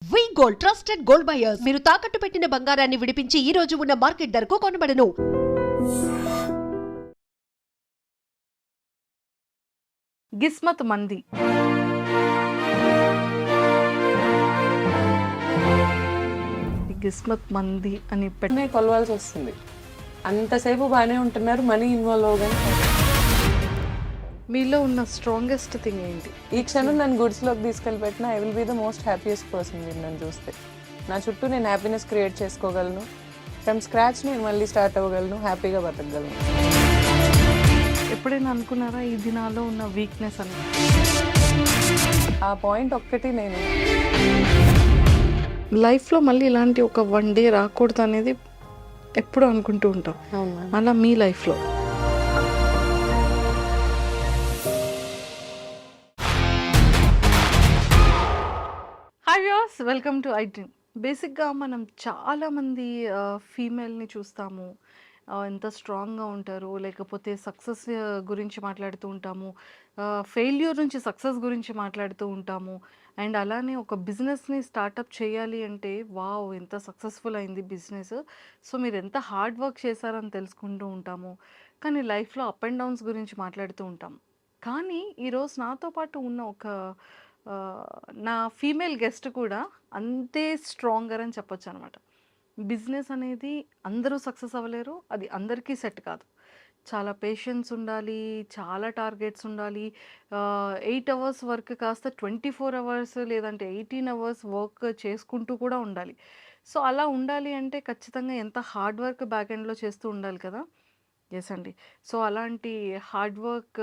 వి gold trusted gold buyers మీరు తాకట్టు పెట్టిన బంగారాన్ని విడిపించి ఈ రోజు ఉన్న మార్కెట్ ధరకు కొనబడను. గిస్మత్ మంది గిస్మత్ మంది అని కొలవాల్సి వస్తుంది. అంతసేపు బాగానే ఉంటున్నారు, మనీ ఇన్వాల్వ్ అవగానే మీలో ఉన్న స్ట్రాంగెస్ట్ థింగ్ ఏంటి? ఈ క్షణం నన్ను గుడ్స్లోకి తీసుకెళ్ళి పెట్టిన I will be the most happiest person. మీరు నన్ను చూస్తే నా చుట్టూ నేను హ్యాపీనెస్ క్రియేట్ చేసుకోగలను. ఫ్రమ్ స్క్రాచ్ నేను మళ్ళీ స్టార్ట్ అవ్వగలను, హ్యాపీగా బతకగలను. ఎప్పుడైనా అనుకున్నారా ఇది నాలో ఉన్న వీక్నెస్ అని? ఆ పాయింట్ ఒక్కటి నేను లైఫ్లో మళ్ళీ ఇలాంటి ఒక వన్ డే రాకూడదు అనేది ఎప్పుడు అనుకుంటూ ఉంటాం. అలా మీ లైఫ్లో hi viewers, welcome to I dream. బేసిక్గా మనం చాలామంది ఫీమేల్ని చూస్తాము, ఎంత స్ట్రాంగ్గా ఉంటారు, లేకపోతే సక్సెస్ గురించి మాట్లాడుతూ ఉంటాము, ఫెయిల్యూర్ నుంచి సక్సెస్ గురించి మాట్లాడుతూ ఉంటాము. అండ్ అలానే ఒక బిజినెస్ని స్టార్టప్ చేయాలి అంటే వావ్ ఎంత సక్సెస్ఫుల్ అయింది బిజినెస్, సో మీరు ఎంత హార్డ్ వర్క్ చేశారని తెలుసుకుంటూ ఉంటాము. కానీ లైఫ్లో అప్ అండ్ డౌన్స్ గురించి మాట్లాడుతూ ఉంటాం. కానీ ఈరోజు నాతో పాటు ఉన్న ఒక నా ఫీమేల్ గెస్ట్ కూడా అంతే స్ట్రాంగర్ అని చెప్పొచ్చు అనమాట. బిజినెస్ అనేది అందరూ సక్సెస్ అవ్వలేరు, అది అందరికీ సెట్ కాదు. చాలా పేషెన్స్ ఉండాలి, చాలా టార్గెట్స్ ఉండాలి. 8 అవర్స్ వర్క్ కాస్త 24 అవర్స్ లేదంటే 18 అవర్స్ వర్క్ చేసుకుంటూ కూడా ఉండాలి. సో అలా ఉండాలి అంటే ఖచ్చితంగా ఎంత హార్డ్ వర్క్ బ్యాక్ ఎండ్లో చేస్తూ ఉండాలి కదా. ఎస్ అండి. సో అలాంటి hard work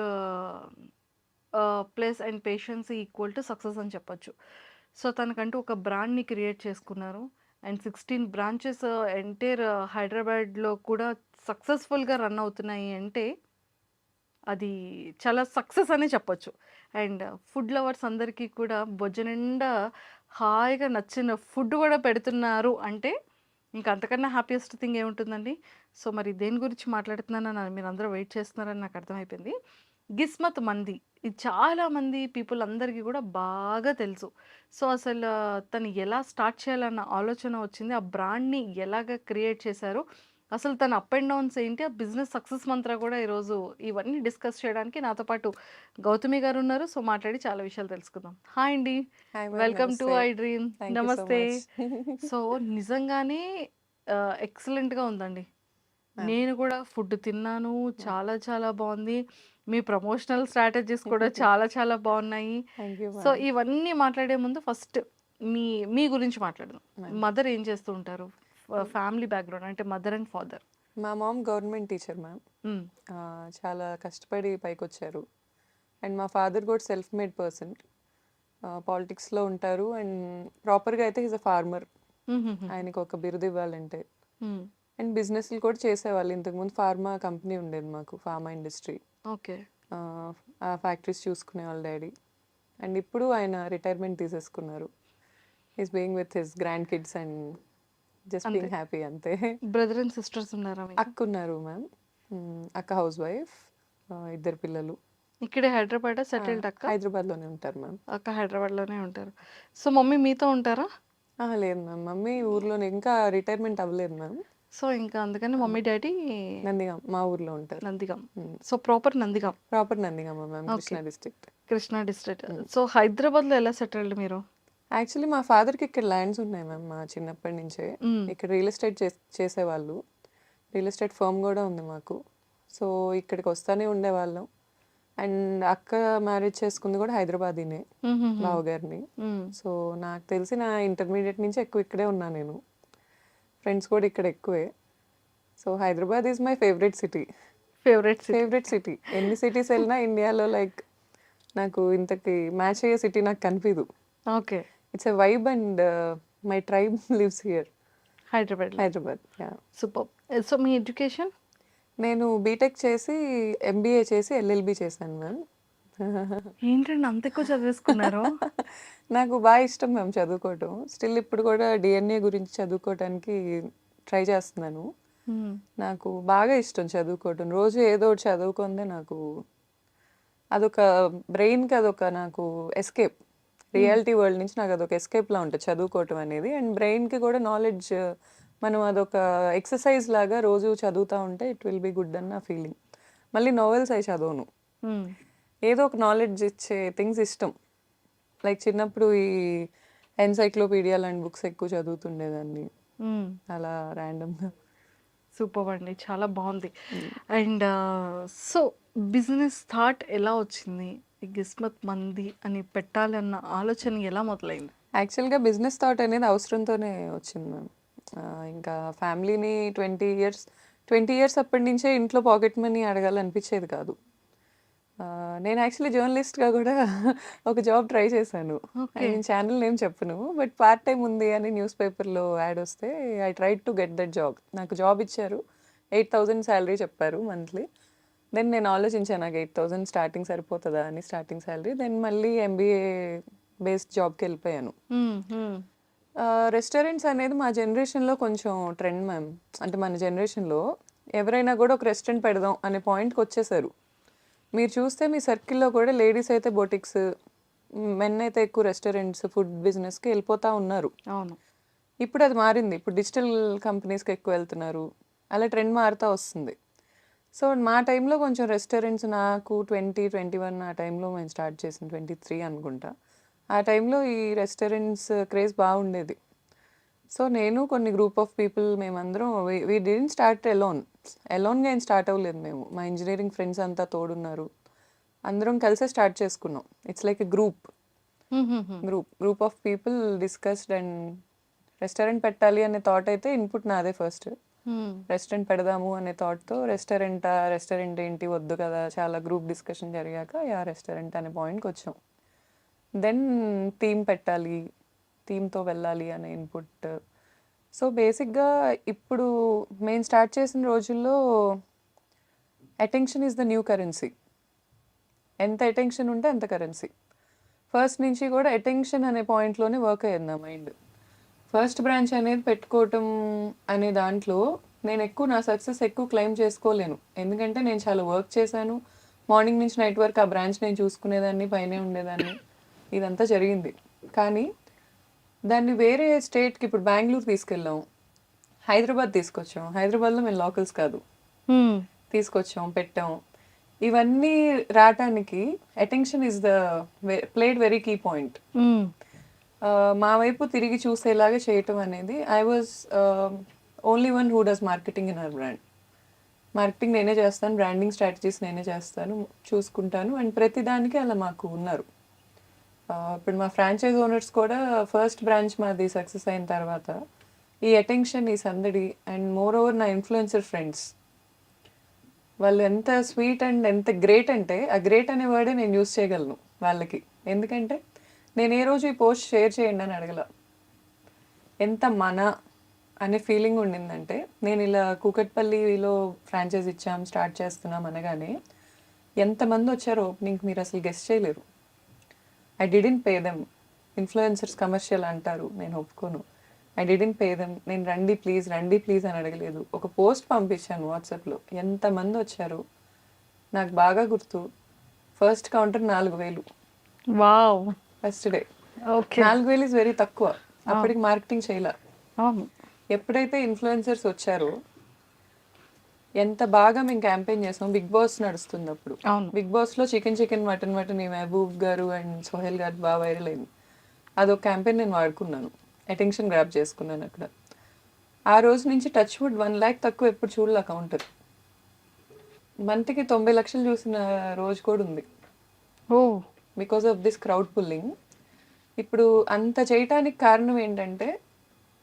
plus and patience equal to success అని చెప్పొచ్చు. సో తనకంటూ ఒక బ్రాండ్ని క్రియేట్ చేసుకున్నారు. అండ్ 16 బ్రాంచెస్ ఎంటైర్ హైదరాబాద్లో కూడా సక్సెస్ఫుల్గా రన్ అవుతున్నాయి అంటే అది చాలా సక్సెస్ అనే చెప్పొచ్చు. అండ్ ఫుడ్ లవర్స్ అందరికీ కూడా బొజ్జ నిండా హాయిగా నచ్చిన ఫుడ్ కూడా పెడుతున్నారు అంటే ఇంకా అంతకన్నా హ్యాపీయెస్ట్ థింగ్ ఏముంటుందండి. సో మరి దేని గురించి మాట్లాడుతున్నానని మీరు అందరూ వెయిట్ చేస్తున్నారని నాకు అర్థమైపోయింది. గిస్మత్ మంది, ఇది చాలామంది పీపుల్ అందరికీ కూడా బాగా తెలుసు. సో అసలు తను ఎలా స్టార్ట్ చేయాలన్న ఆలోచన వచ్చింది, ఆ బ్రాండ్ని ఎలాగ క్రియేట్ చేశారు, అసలు తన అప్ అండ్ డౌన్స్ ఏంటి, ఆ బిజినెస్ సక్సెస్ మంత్ర కూడా ఈరోజు ఇవన్నీ డిస్కస్ చేయడానికి నాతో పాటు గౌతమి గారు ఉన్నారు. సో మాట్లాడి చాలా విషయాలు తెలుసుకుందాం. హాయ్ అండి, వెల్కమ్ టు ఐ డ్రీమ్. నమస్తే. సో నిజంగానే ఎక్సలెంట్గా ఉందండి. నేను కూడా ఫుడ్ తిన్నాను, చాలా చాలా బాగుంది. మీ ప్రమోషనల్ స్ట్రాటజీస్ కూడా చాలా చాలా బాగున్నాయి. సో ఇవన్నీ మాట్లాడే ముందు ఫస్ట్ మీ మీ గురించి మాట్లాడదాం. మదర్ ఏం చేస్తూ ఉంటారు, ఫ్యామిలీ బ్యాక్గ్రౌండ్ అంటే మదర్ అండ్ ఫాదర్? మా మామ్ గవర్నమెంట్ టీచర్ మ్యామ్. చాలా కష్టపడి పైకి వచ్చారు. అండ్ మా ఫాదర్ కూడా సెల్ఫ్ మేడ్ పర్సన్, పాలిటిక్స్లో ఉంటారు. అండ్ ప్రాపర్గా అయితే ఈజ్ అ ఫార్మర్. ఆయనకు ఒక బిరుదు ఇవ్వాలంటే. అండ్ బిజినెస్లు కూడా చేసేవాళ్ళు. ఇంతకుముందు ఫార్మా కంపెనీ ఉండేది మాకు, ఫార్మా ఇండస్ట్రీ. ఓకే. ఆ ఫ్యాక్టరీస్ చూసుకునేవాళ్ళు డాడీ. అండ్ ఇప్పుడు ఆయన రిటైర్మెంట్ తీసేసుకున్నారు. Is being with his grand kids and just being happy అంతే. బ్రదర్ అండ్ సిస్టర్స్ ఉన్నారా? అక్క ఉన్నారు మ్యామ్. అక్క హౌస్ వైఫ్, 2 పిల్లలు. ఇక్కడే హైదరాబాద్ సెటిల్డ్? అక్క హైదరాబాద్లోనే ఉంటారు మ్యామ్. అక్క హైదరాబాద్లోనే ఉంటారు. సో మమ్మీ మీతో ఉంటారా? లేదు మ్యామ్, మమ్మీ ఊర్లోనే, ఇంకా రిటైర్మెంట్ అవ్వలేదు మ్యామ్. సో ఇంకా అందుకని మమ్మీ డాడీ నందిగాం మా ఊర్లో ఉంటారు. Nandigam. So proper Nandigam? Proper Nandigama ma'am, Krishna district. Krishna district. So హైదరాబాద్లో ఎలా సెటిల్డ్ మీరు? యాక్చువల్లీ మా ఫాదర్కి ఇక్కడ ల్యాండ్స్ ఉన్నాయి మ్యామ్. మా చిన్నప్పటి నుంచే ఇక్కడ రియల్ ఎస్టేట్ చేసేవాళ్ళు. రియల్ ఎస్టేట్ ఫర్మ్ కూడా ఉంది మాకు. సో ఇక్కడికి వస్తూనే ఉండేవాళ్ళం. అండ్ అక్క మ్యారేజ్ చేసుకుంది కూడా హైదరాబాదీనే, బావగారిని. సో నాకు తెలిసి నా ఇంటర్మీడియట్ నుంచి ఎక్కువ ఇక్కడే ఉన్నా నేను. ఫ్రెండ్స్ కూడా ఇక్కడ ఎక్కువే. So Hyderabad is my favourite city. Favourite city. ఎన్ని సిటీస్ వెళ్ళినా ఇండియాలో లైక్ నాకు ఇంతకి మ్యాచ్ అయ్యే సిటీ నాకు కనిపించదు. Okay. It's a vibe and my tribe lives here. Hyderabad. Super. So me education? నేను బీటెక్ చేసి ఎంబీఏ చేసి ఎల్ఎల్బి చేశాను మ్యామ్. ఏంటండి అంత ఎక్కువ చదివేసుకున్నారు? నాకు బాగా ఇష్టం మ్యామ్ చదువుకోవటం. స్టిల్ ఇప్పుడు కూడా డిఎన్ఏ గురించి చదువుకోవటానికి ట్రై చేస్తున్నాను. నాకు బాగా ఇష్టం చదువుకోవటం. రోజు ఏదో ఒకటి చదువుకుందే నాకు అదొక బ్రెయిన్కి అదొక నాకు ఎస్కేప్. రియాలిటీ వరల్డ్ నుంచి నాకు అదొక ఎస్కేప్లా ఉంటుంది చదువుకోవటం అనేది. అండ్ బ్రెయిన్కి కూడా నాలెడ్జ్ మనం అదొక ఎక్సర్సైజ్ లాగా రోజు చదువుతూ ఉంటే ఇట్ విల్ బీ గుడ్ అన్న ఫీలింగ్. మళ్ళీ నోవెల్స్ అవి చదవను, ఏదో ఒక నాలెడ్జ్ ఇచ్చే థింగ్స్ ఇష్టం. లైక్ చిన్నప్పుడు ఈ ఎన్సైక్లోపీడియా లాంటి బుక్స్ ఎక్కువ చదువుతుండేదాన్ని అలా ర్యాండమ్గా. సూపర్ అండి, చాలా బాగుంది. అండ్ సో బిజినెస్ థాట్ ఎలా వచ్చింది? ఈ గిస్మత్ మంది అని పెట్టాలన్న ఆలోచన ఎలా మొదలైంది? యాక్చువల్గా బిజినెస్ థాట్ అనేది అవసరంతోనే వచ్చింది మ్యామ్. ఇంకా ఫ్యామిలీని 20 ఇయర్స్ అప్పటి నుంచే ఇంట్లో పాకెట్ మనీ అడగాలనిపించేది కాదు. నేను యాక్చువల్లీ జర్నలిస్ట్గా కూడా ఒక జాబ్ ట్రై చేశాను. నేను ఛానల్ నేమ్ చెప్పను, బట్ పార్ట్ టైం ఉంది అని న్యూస్ పేపర్లో యాడ్ వస్తే I tried to get that job. నాకు జాబ్ ఇచ్చారు, 8,000 శాలరీ చెప్పారు మంత్లీ. దెన్ నేను ఆలోచించాను నాకు 8,000 స్టార్టింగ్ సరిపోతుందా అని, స్టార్టింగ్ శాలరీ. దెన్ మళ్ళీ MBA బేస్డ్ జాబ్కి వెళ్ళిపోయాను. రెస్టారెంట్స్ అనేది మా జనరేషన్లో కొంచెం ట్రెండ్ మ్యామ్. అంటే మన జనరేషన్లో ఎవరైనా కూడా ఒక రెస్టారెంట్ పెడదాం అనే పాయింట్కి వచ్చేసారు. మీరు చూస్తే మీ సర్కిల్లో కూడా లేడీస్ అయితే బొటిక్స్, మెన్ అయితే ఎక్కువ రెస్టారెంట్స్, ఫుడ్ బిజినెస్కి వెళ్ళిపోతూ ఉన్నారు. అవును, ఇప్పుడు అది మారింది. ఇప్పుడు డిజిటల్ కంపెనీస్కి ఎక్కువ వెళ్తున్నారు. అలా ట్రెండ్ మారుతూ వస్తుంది. సో మా టైంలో కొంచెం రెస్టారెంట్స్, నాకు 2021 ఆ టైంలో మేము స్టార్ట్ చేసిన 23 అనుకుంటా. ఆ టైంలో ఈ రెస్టారెంట్స్ క్రేజ్ బాగుండేది. సో నేను కొన్ని గ్రూప్ ఆఫ్ పీపుల్ మేమందరం వీ డిడెంట్ స్టార్ట్ ఎలోన్గా ఏం స్టార్ట్ అవ్వలేదు మేము. మా ఇంజనీరింగ్ ఫ్రెండ్స్ అంతా తోడున్నారు, అందరం కలిసే స్టార్ట్ చేసుకున్నాం. It's like a group of people discussed and restaurant పెట్టాలి అనే థాట్ అయితే ఇన్పుట్ నాదే ఫస్ట్. రెస్టారెంట్ పెడదాము అనే థాట్తో రెస్టారెంట్ ఏంటి వద్దు కదా, చాలా గ్రూప్ డిస్కషన్ జరిగాక రెస్టారెంట్ అనే పాయింట్కి వచ్చాం. దెన్ థీమ్ పెట్టాలి, థీమ్తో వెళ్ళాలి అనే ఇన్పుట్. సో బేసిక్గా ఇప్పుడు మేము స్టార్ట్ చేసిన రోజుల్లో attention is the new currency. ఎంత అటెన్షన్ ఉంటే అంత కరెన్సీ. ఫస్ట్ నుంచి కూడా అటెన్షన్ అనే పాయింట్లోనే వర్క్ అయ్యింది నా మైండ్. ఫస్ట్ బ్రాంచ్ అనేది పెట్టుకోవటం అనే దాంట్లో నేను నా సక్సెస్ ఎక్కువ క్లెయిమ్ చేసుకోలేను. ఎందుకంటే నేను చాలా వర్క్ చేశాను. మార్నింగ్ నుంచి నైట్ వరకు ఆ బ్రాంచ్ నేను చూసుకునేదాన్ని, పైనే ఉండేదాన్ని, ఇదంతా జరిగింది. కానీ దాన్ని వేరే స్టేట్కి, ఇప్పుడు బెంగళూరు తీసుకెళ్ళాం, హైదరాబాద్ తీసుకొచ్చాం. హైదరాబాద్లో మేము లోకల్స్ కాదు, తీసుకొచ్చాం, పెట్టాం. ఇవన్నీ రావటానికి attention is the played very key point. మా వైపు తిరిగి చూసేలాగా చేయటం అనేది. I was only one who does marketing in our brand. Marketing నేనే చేస్తాను, బ్రాండింగ్ స్ట్రాటజీస్ నేనే చేస్తాను, చూసుకుంటాను. అండ్ ప్రతిదానికి అలా మాకు ఉన్నారు. ఇప్పుడు మా ఫ్రాంచైజ్ ఓనర్స్ కూడా ఫస్ట్ బ్రాంచ్ మాది సక్సెస్ అయిన తర్వాత ఈ అటెన్షన్, ఈ సందడి, అండ్ మోర్ ఓవర్ నా ఇన్ఫ్లుయెన్సర్ ఫ్రెండ్స్ వాళ్ళు ఎంత స్వీట్ అండ్ ఎంత గ్రేట్ అంటే, ఆ గ్రేట్ అనే వర్డే నేను యూస్ చేయగలను వాళ్ళకి. ఎందుకంటే నేను ఏ రోజు ఈ పోస్ట్ షేర్ చేయండి అని అడగల. ఎంత మన అనే ఫీలింగ్ ఉండిందంటే, నేను ఇలా కూకట్పల్లిలో ఫ్రాంచైజ్ ఇచ్చాం, స్టార్ట్ చేస్తున్నాం అనగానే ఎంతమంది వచ్చారో ఓపెనింగ్ మీరు అసలు గెస్ట్ చేయలేరు. I didn't pay them. Influencers commercial అంటారు, నేను ఒప్పుకోను. I didn't pay them. నేను రండి ప్లీజ్ అని అడగలేదు. ఒక పోస్ట్ పంపించాను వాట్సాప్లో, ఎంతమంది వచ్చారు నాకు బాగా గుర్తు. First counter 4,000. Wow, first day. Okay, 4,000 is very తక్కువ. అప్పటికి మార్కెటింగ్ చేయలే. అవును, ఎప్పుడైతే ఇన్ఫ్లుయెన్సర్స్ వచ్చారో ఎంత బాగా మేము క్యాంపెయిన్ చేసాం. బిగ్ బాస్ నడుస్తుంది అప్పుడు. బిగ్ బాస్లో చికెన్ మటన్ ఈ మహబూబ్ గారు అండ్ సోహెల్ గారు బాగా వైరల్ అయింది. అదొక క్యాంపెయిన్ నేను వాడుకున్నాను, అటెన్షన్ గ్రాప్ చేసుకున్నాను అక్కడ. ఆ రోజు నుంచి టచ్ వుడ్ 1 lakh తక్కువ ఎప్పుడు చూడలే కౌంటర్. మంత్కి 90 లక్షలు చూసిన రోజు కూడా ఉంది. Because of this crowd pulling. ఇప్పుడు అంత చేయటానికి కారణం ఏంటంటే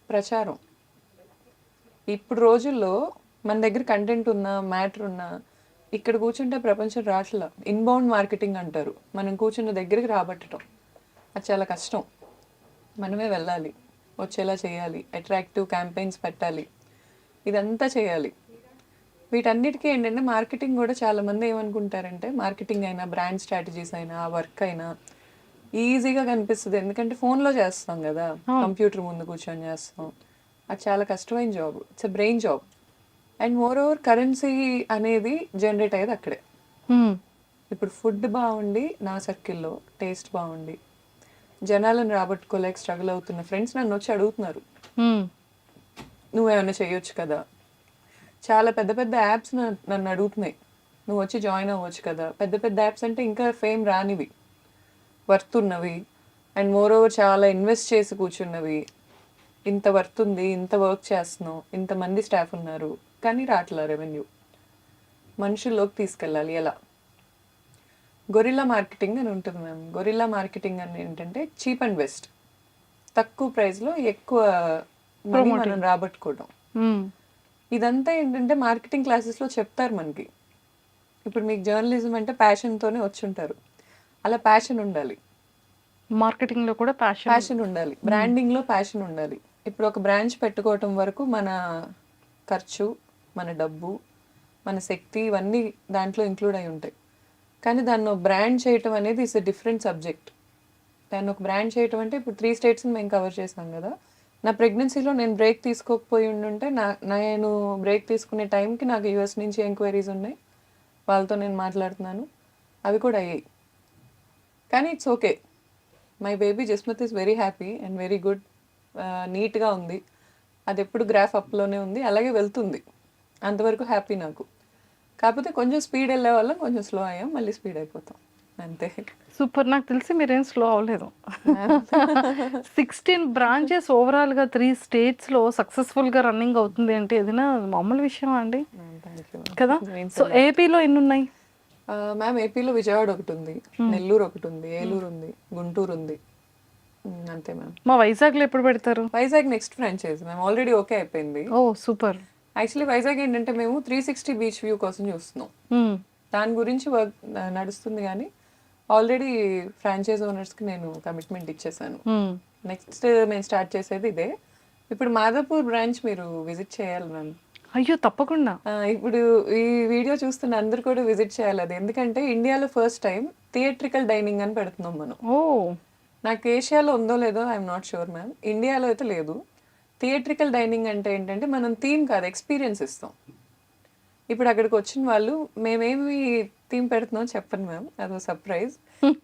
ప్రచారం. ఇప్పుడు రోజుల్లో మన దగ్గర కంటెంట్ ఉన్నా, మ్యాటర్ ఉన్నా, ఇక్కడ కూర్చుంటే ప్రపంచం రాట్లా. ఇన్బౌండ్ మార్కెటింగ్ అంటారు, మనం కూర్చున్న దగ్గరికి రాబట్టడం. అది చాలా కష్టం. మనమే వెళ్ళాలి, వచ్చేలా చేయాలి, అట్రాక్టివ్ క్యాంపెయిన్స్ పెట్టాలి, ఇదంతా చేయాలి. వీటన్నిటికీ ఏంటంటే మార్కెటింగ్ కూడా చాలామంది ఏమనుకుంటారంటే, మార్కెటింగ్ అయినా, బ్రాండ్ స్ట్రాటజీస్ అయినా, వర్క్ అయినా ఈజీగా కనిపిస్తుంది. ఎందుకంటే ఫోన్లో చేస్తాం కదా, కంప్యూటర్ ముందు కూర్చొని చేస్తాం. అది చాలా కష్టమైన job. It's a brain job. And more over currency అనేది జనరేట్ అయ్యేది అక్కడే. ఇప్పుడు ఫుడ్ బాగుండి, నా సర్కిల్లో టేస్ట్ బాగుండి, జనాలను రాబట్టుకోలేక స్ట్రగుల్ అవుతున్న ఫ్రెండ్స్ నన్ను వచ్చి అడుగుతున్నారు, మ్మ్. నువ్వేమైనా చేయొచ్చు కదా. చాలా పెద్ద పెద్ద యాప్స్ నన్ను అడుగుతున్నాయి, నువ్వు వచ్చి జాయిన్ అవ్వచ్చు కదా. పెద్ద పెద్ద యాప్స్ అంటే ఇంకా ఫేమ్ రానివి, వర్త్ ఉన్నవి, అండ్ మోర్ ఓవర్ చాలా ఇన్వెస్ట్ చేసి కూర్చున్నవి. ఇంత వర్త్ ఉంది, ఇంత వర్క్ చేస్తున్నావు, ఇంతమంది స్టాఫ్ ఉన్నారు, కానీ రావట్లే రెవెన్యూ. మనుషుల్లోకి తీసుకెళ్ళాలి ఎలా? గొరిల్లా మార్కెటింగ్ అని ఉంటుంది మ్యామ్. గొరిల్లా మార్కెటింగ్ అని ఏంటంటే చీప్ అండ్ బెస్ట్, తక్కువ ప్రైస్లో ఎక్కువ మనీ మనం రాబట్టుకోవడం. మ్మ్. ఇదంతా ఏంటంటే మార్కెటింగ్ క్లాసెస్లో చెప్తారు మనకి. ఇప్పుడు మీకు జర్నలిజం అంటే ప్యాషన్తోనే వచ్చి ఉంటారు, అలా ప్యాషన్ ఉండాలి. మార్కెటింగ్లో కూడా ప్యాషన్ ఉండాలి, బ్రాండింగ్లో ప్యాషన్ ఉండాలి. ఇప్పుడు ఒక బ్రాంచ్ పెట్టుకోవటం వరకు మన ఖర్చు, మన డబ్బు, మన శక్తి ఇవన్నీ దాంట్లో ఇంక్లూడ్ అయి ఉంటాయి. కానీ దాన్ని ఒక బ్రాండ్ చేయటం అనేది ఇస్ ఎ డిఫరెంట్ సబ్జెక్ట్. దాన్ని ఒక బ్రాండ్ చేయటం అంటే ఇప్పుడు 3 స్టేట్స్ని మేము కవర్ చేసాం కదా. నా ప్రెగ్నెన్సీలో నేను బ్రేక్ తీసుకోకపోయి ఉండుంటే నేను బ్రేక్ తీసుకునే టైంకి నాకు యూఎస్ నుంచి ఎంక్వైరీస్ ఉన్నాయి, వాళ్ళతో నేను మాట్లాడుతున్నాను, అవి కూడా అయ్యాయి. కానీ it's okay, my baby Jasmat is very happy and very good, నీట్గా ఉంది. అది ఎప్పుడు గ్రాఫ్ అప్లోనే ఉంది, అలాగే వెళ్తుంది, అంతవరకు హ్యాపీ నాకు. కాకపోతే కొంచెం స్పీడ్ వెళ్ళే వాళ్ళం, కొంచెం స్లో అయ్యాం, మళ్ళీ స్పీడ్ అయిపోతాం అంతే. సూపర్. నాకు తెలిసి మీరేం స్లో అవ్వలేదు. 16 బ్రాంచెస్ ఓవరాల్గా 3 స్టేట్స్లో సక్సెస్ఫుల్గా రన్నింగ్ అవుతుంది అంటే ఏదైనా మామూలు విషయమా అండి? కదా. సో ఏపీలో ఎన్ని ఉన్నాయి మ్యామ్? ఏపీలో విజయవాడ ఒకటి ఉంది, నెల్లూరు ఒకటి ఉంది, ఏలూరు ఉంది, గుంటూరు ఉంది, అంతే మ్యామ్. మా వైజాగ్లో ఎప్పుడు పెడతారు? Vizag next franchise ma'am, already okay అయిపోయింది. ఓ సూపర్. యాక్చువల్లీ వైజాగ్ ఏంటంటే మేము 360 బీచ్ వ్యూ కోసం చూస్తున్నాం, దాని గురించి వర్క్ నడుస్తుంది. కానీ ఆల్రెడీ ఫ్రాంచైజ్ ఓనర్స్కి నేను కమిట్మెంట్ ఇచ్చేసాను. నెక్స్ట్ మేము స్టార్ట్ చేసేది ఇదే. ఇప్పుడు మాదాపూర్ బ్రాంచ్ మీరు విజిట్ చేయాలి మ్యామ్. అయ్యో తప్పకుండా. ఇప్పుడు ఈ వీడియో చూస్తున్న అందరు కూడా విజిట్ చేయాలి అది. ఎందుకంటే ఇండియాలో ఫస్ట్ టైం థియేట్రికల్ డైనింగ్ అని పెడుతున్నాం మనం. ఓ, నాకు ఏషియాలో ఉందో లేదో ఐఎమ్ నాట్ షూర్ మ్యామ్, ఇండియాలో అయితే లేదు. థియేట్రికల్ డైనింగ్ అంటే ఏంటంటే మనం థీమ్ కాదు, ఎక్స్పీరియన్స్ ఇస్తాం. ఇప్పుడు అక్కడికి వచ్చిన వాళ్ళు మేమేమి థీమ్ పెడుతున్నాం చెప్పను మ్యామ్, అదో సర్ప్రైజ్.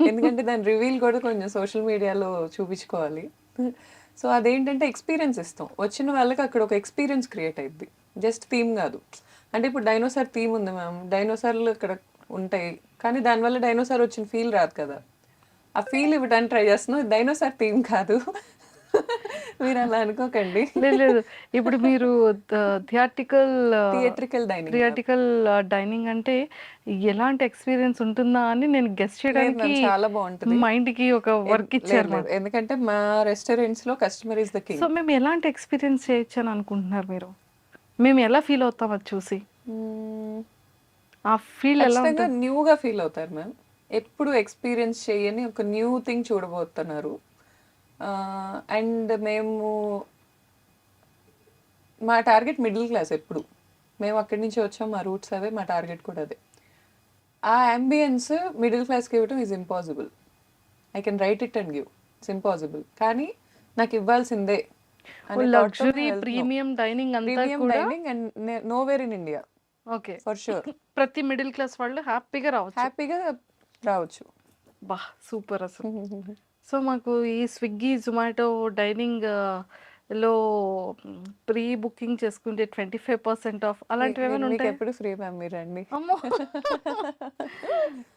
ఎందుకంటే దాని రివీల్ కూడా కొంచెం సోషల్ మీడియాలో చూపించుకోవాలి. సో అదేంటంటే ఎక్స్పీరియన్స్ ఇస్తాం, వచ్చిన వాళ్ళకి అక్కడ ఒక ఎక్స్పీరియన్స్ క్రియేట్ అయ్యిద్ది, జస్ట్ థీమ్ కాదు. అంటే ఇప్పుడు డైనోసార్ థీమ్ ఉంది మ్యామ్, డైనోసార్లు ఇక్కడ ఉంటాయి, కానీ దానివల్ల డైనోసార్ వచ్చిన ఫీల్ రాదు కదా. ఆ ఫీల్ ఇవ్వడానికి ట్రై చేస్తున్నాం, డైనోసార్ థీమ్ కాదు, మీరు అలా అనుకోకండి. లేదు. ఇప్పుడు మీరు థియేట్రికల్ డైనింగ్ అంటే ఎలాంటి ఎక్స్పీరియన్స్ ఉంటుందా అని నేను గెస్ చేయడానికి చాలా బాగుంటుంది. మైండ్ కి ఒక వర్క్ ఇచ్చారు. ఎందుకంటే మా రెస్టారెంట్స్ లో customer is the king. So మేము ఎలాంటి ఎక్స్పీరియన్స్ చేయొచ్చు అని అనుకుంటున్నారు మీరు? మేము ఎలా ఫీల్ అవుతాం అది చూసి? ఆ ఫీల్ ఎలా ఉంటుంది? న్యూగా ఫీల్ అవుతారు మ్యామ్. ఎప్పుడు ఎక్స్పీరియన్స్ చేయని ఒక న్యూ థింగ్ చూడబోతున్నారు. అండ్ మా టార్గెట్ మిడిల్ క్లాస్. ఎప్పుడు మేము అక్కడి నుంచి వచ్చాం, మా రూట్స్ అవే, మా టార్గెట్ కూడా అదే. ఆ అంబియన్స్ మిడిల్ క్లాస్కి ఇవ్వటం is impossible. I can write it and give, it's impossible. కానీ నాకు ఇవ్వాల్సిందే. లగ్జరీ ప్రీమియం డైనింగ్ అంతా కూడా and nowhere in India. Okay, for sure. ప్రతి మిడిల్ క్లాస్ వాళ్ళు హ్యాపీగా రావచ్చు. బా సూపర్ అసలు. సో మాకు ఈ స్విగ్గీ జొమాటో డైనింగ్ లో ప్రీ బుకింగ్ చేసుకుంటే 25% ఆఫ్ అలాంటివి ఏమైనా ఉంటాయి? ఎప్పుడు ఫ్రీ మ్యామ్, మీరు రండి. అమ్మో,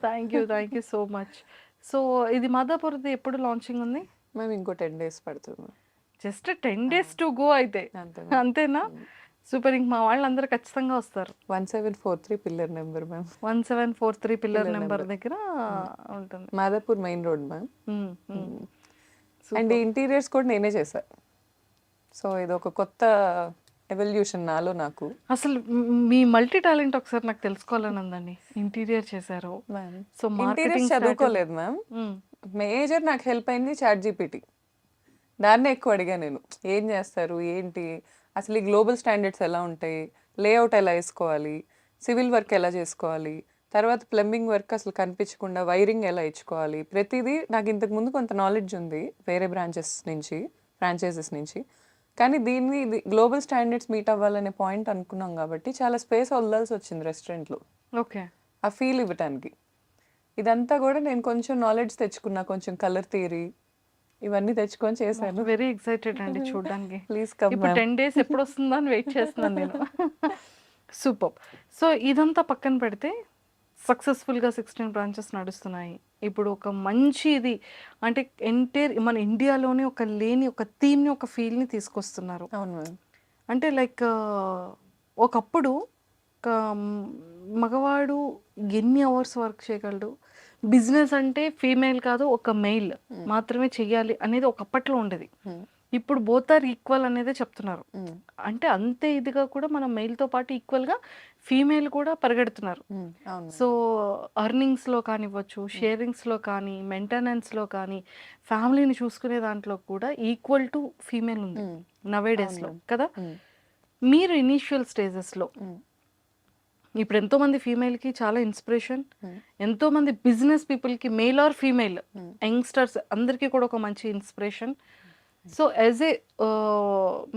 thank you so much. So ఇది మాదాపూర్ది ఎప్పుడు లాంచింగ్ ఉంది? మేము ఇంకో 10 days పడుతుంది. జస్ట్ 10 days టు గో అయితే, అంతేనా? సూపర్. ఇంక మా వాళ్ళందరూ ఖచ్చితంగా వస్తారు. 1743 pillar number ma'am. 1743 pillar number దగ్గర ఉంటుంది, Madhapur main road ma'am. And interiors కూడా నేనే చేశా. సో ఇది ఒక కొత్త ఎవల్యూషన్ నాలో నాకు. అసలు మీ మల్టీ టాలెంట్ ఒకసారి నాకు తెలుసుకోవాలని ఉందండి. ఇంటీరియర్ చేశారు, సో ఇంటీరియర్ చదువుకోలేదు మ్యామ్. మేజర్ నాకు హెల్ప్ అయింది ChatGPT. దాన్నే ఎక్కువ అడిగా నేను, ఏం చేస్తారు ఏంటి, అసలు ఈ గ్లోబల్ స్టాండర్డ్స్ ఎలా ఉంటాయి, లేఅవుట్ ఎలా వేసుకోవాలి, సివిల్ వర్క్ ఎలా చేసుకోవాలి, తర్వాత ప్లంబింగ్ వర్క్ అసలు కనిపించకుండా వైరింగ్ ఎలా ఇచ్చుకోవాలి, ప్రతిదీ నాకు ఇంతకు ముందు కొంత నాలెడ్జ్ ఉంది వేరే బ్రాంచెస్ నుంచి, ఫ్రాంచైజెస్ నుంచి. కానీ దీన్ని గ్లోబల్ స్టాండర్డ్స్ మీట్ అవ్వాలనే పాయింట్ అనుకున్నాం కాబట్టి చాలా స్పేస్ వదలాల్సి వచ్చింది రెస్టారెంట్లో. ఓకే, ఆ ఫీల్ ఇవ్వటానికి. ఇదంతా కూడా నేను కొంచెం నాలెడ్జ్ తెచ్చుకున్నా, కొంచెం కలర్ థియరీ, ఇవన్నీ తెచ్చుకొని చేశాను. వెరీ ఎక్సైటెడ్ అండి చూడడానికి. ప్లీజ్ కమ్ ఇప్పుడు మ్యామ్. 10 డేస్ ఎప్పుడొస్తుందా అని వెయిట్ చేస్తున్నాను నేను. సూపర్. సో ఇదంతా పక్కన పెడితే సక్సెస్‌ఫుల్‌గా 16 బ్రాంచెస్ నడుస్తున్నాయి. ఇప్పుడు ఒక మంచి ఇది అంటే ఎంటైర్ మన ఇండియాలోనే ఒక లేని ఒక థీమ్‌ని, ఒక ఫీల్‌ని తీసుకొస్తున్నారు. అవును మ్యామ్. అంటే లైక్ ఒకప్పుడు ఒక మగవాడు ఎన్ని అవర్స్ వర్క్ చేయగలడు? బిజినెస్ అంటే ఫీమేల్ కాదు, ఒక మెయిల్ మాత్రమే చెయ్యాలి అనేది ఒకప్పట్లో ఉండేది. ఇప్పుడు బోత్ ఆర్ ఈక్వల్ అనేదే చెప్తున్నారు. అంటే అంతే ఇదిగా కూడా మనం మెయిల్‌తో పాటు ఈక్వల్‌గా ఫీమేల్ కూడా పరిగెడుతున్నారు. అవును. సో, ఎర్నింగ్స్‌లో కానివ్వచ్చు, షేరింగ్స్‌లో కానీ, మెయింటెనెన్స్‌లో కానీ, ఫ్యామిలీని చూసుకునే దాంట్లో కూడా ఈక్వల్ టు ఫీమేల్ ఉంది నవే డేస్‌లో అవును. కదా! మీరు ఇనీషియల్ స్టేజెస్‌లో ఇప్పుడు ఎంతోమంది ఫీమేల్‌కి చాలా ఇన్స్పిరేషన్, ఎంతోమంది బిజినెస్ పీపుల్‌కి మెయిల్ ఆర్ ఫీమేల్ యంగ్‌స్టర్స్ అందరికీ కూడా ఒక మంచి ఇన్స్పిరేషన్. సో, యాజ్ ఏ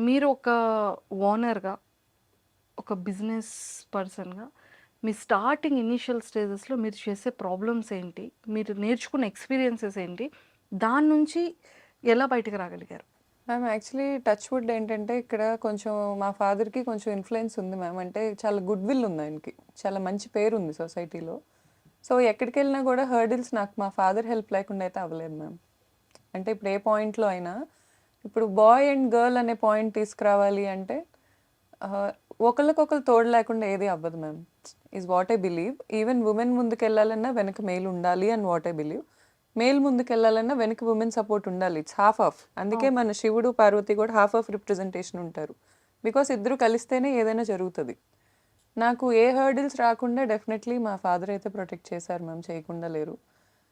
మీరు ఒక ఓనర్‌గా, ఒక బిజినెస్ పర్సన్‌గా మీ స్టార్టింగ్ ఇనీషియల్ స్టేజెస్‌లో మీరు చేసే ప్రాబ్లమ్స్ ఏంటి? మీరు నేర్చుకున్న ఎక్స్‌పీరియన్సెస్ ఏంటి? దాని నుంచి ఎలా బయటకు రాగలిగారు? మ్యామ్ యాక్చువల్లీ టచ్ వుడ్ ఏంటంటే ఇక్కడ కొంచెం మా ఫాదర్‌కి కొంచెం ఇన్‌ఫ్లూయెన్స్ ఉంది మ్యామ్. అంటే చాలా గుడ్ విల్ ఉంది ఆయనకి. చాలా మంచి పేరు ఉంది సొసైటీలో. సో ఎక్కడికెళ్ళినా కూడా హర్డిల్స్ నాకు మా ఫాదర్ హెల్ప్ లేకుండా అయితే అవ్వలేదు మ్యామ్. అంటే ఇప్పుడు ఏ పాయింట్‌లో అయినా ఇప్పుడు బాయ్ అండ్ గర్ల్ అనే పాయింట్ తీసుకురావాలి అంటే ఒకళ్ళకొకళ్ళు తోడు లేకుండా ఏది అవ్వదు ma'am. Is what I believe. Even women ముందుకెళ్ళాలన్నా వెనక మేల్ ఉండాలి అని వాట్ ఐ బిలీవ్. మేల్ ముందుకెళ్ళాలన్నా వెనక ఉమెన్ సపోర్ట్ ఉండాలి. It's half of. అందుకే మన శివుడు పార్వతి కూడా హాఫ్ ఆఫ్ రిప్రజెంటేషన్ ఉంటారు. బికాస్ ఇద్దరు కలిస్తేనే ఏదైనా జరుగుతుంది. నాకు ఏ హర్డిల్స్ రాకుండా డెఫినెట్లీ మా ఫాదర్ అయితే ప్రొటెక్ట్ చేశారు మ్యామ్, చేయకుండా లేరు.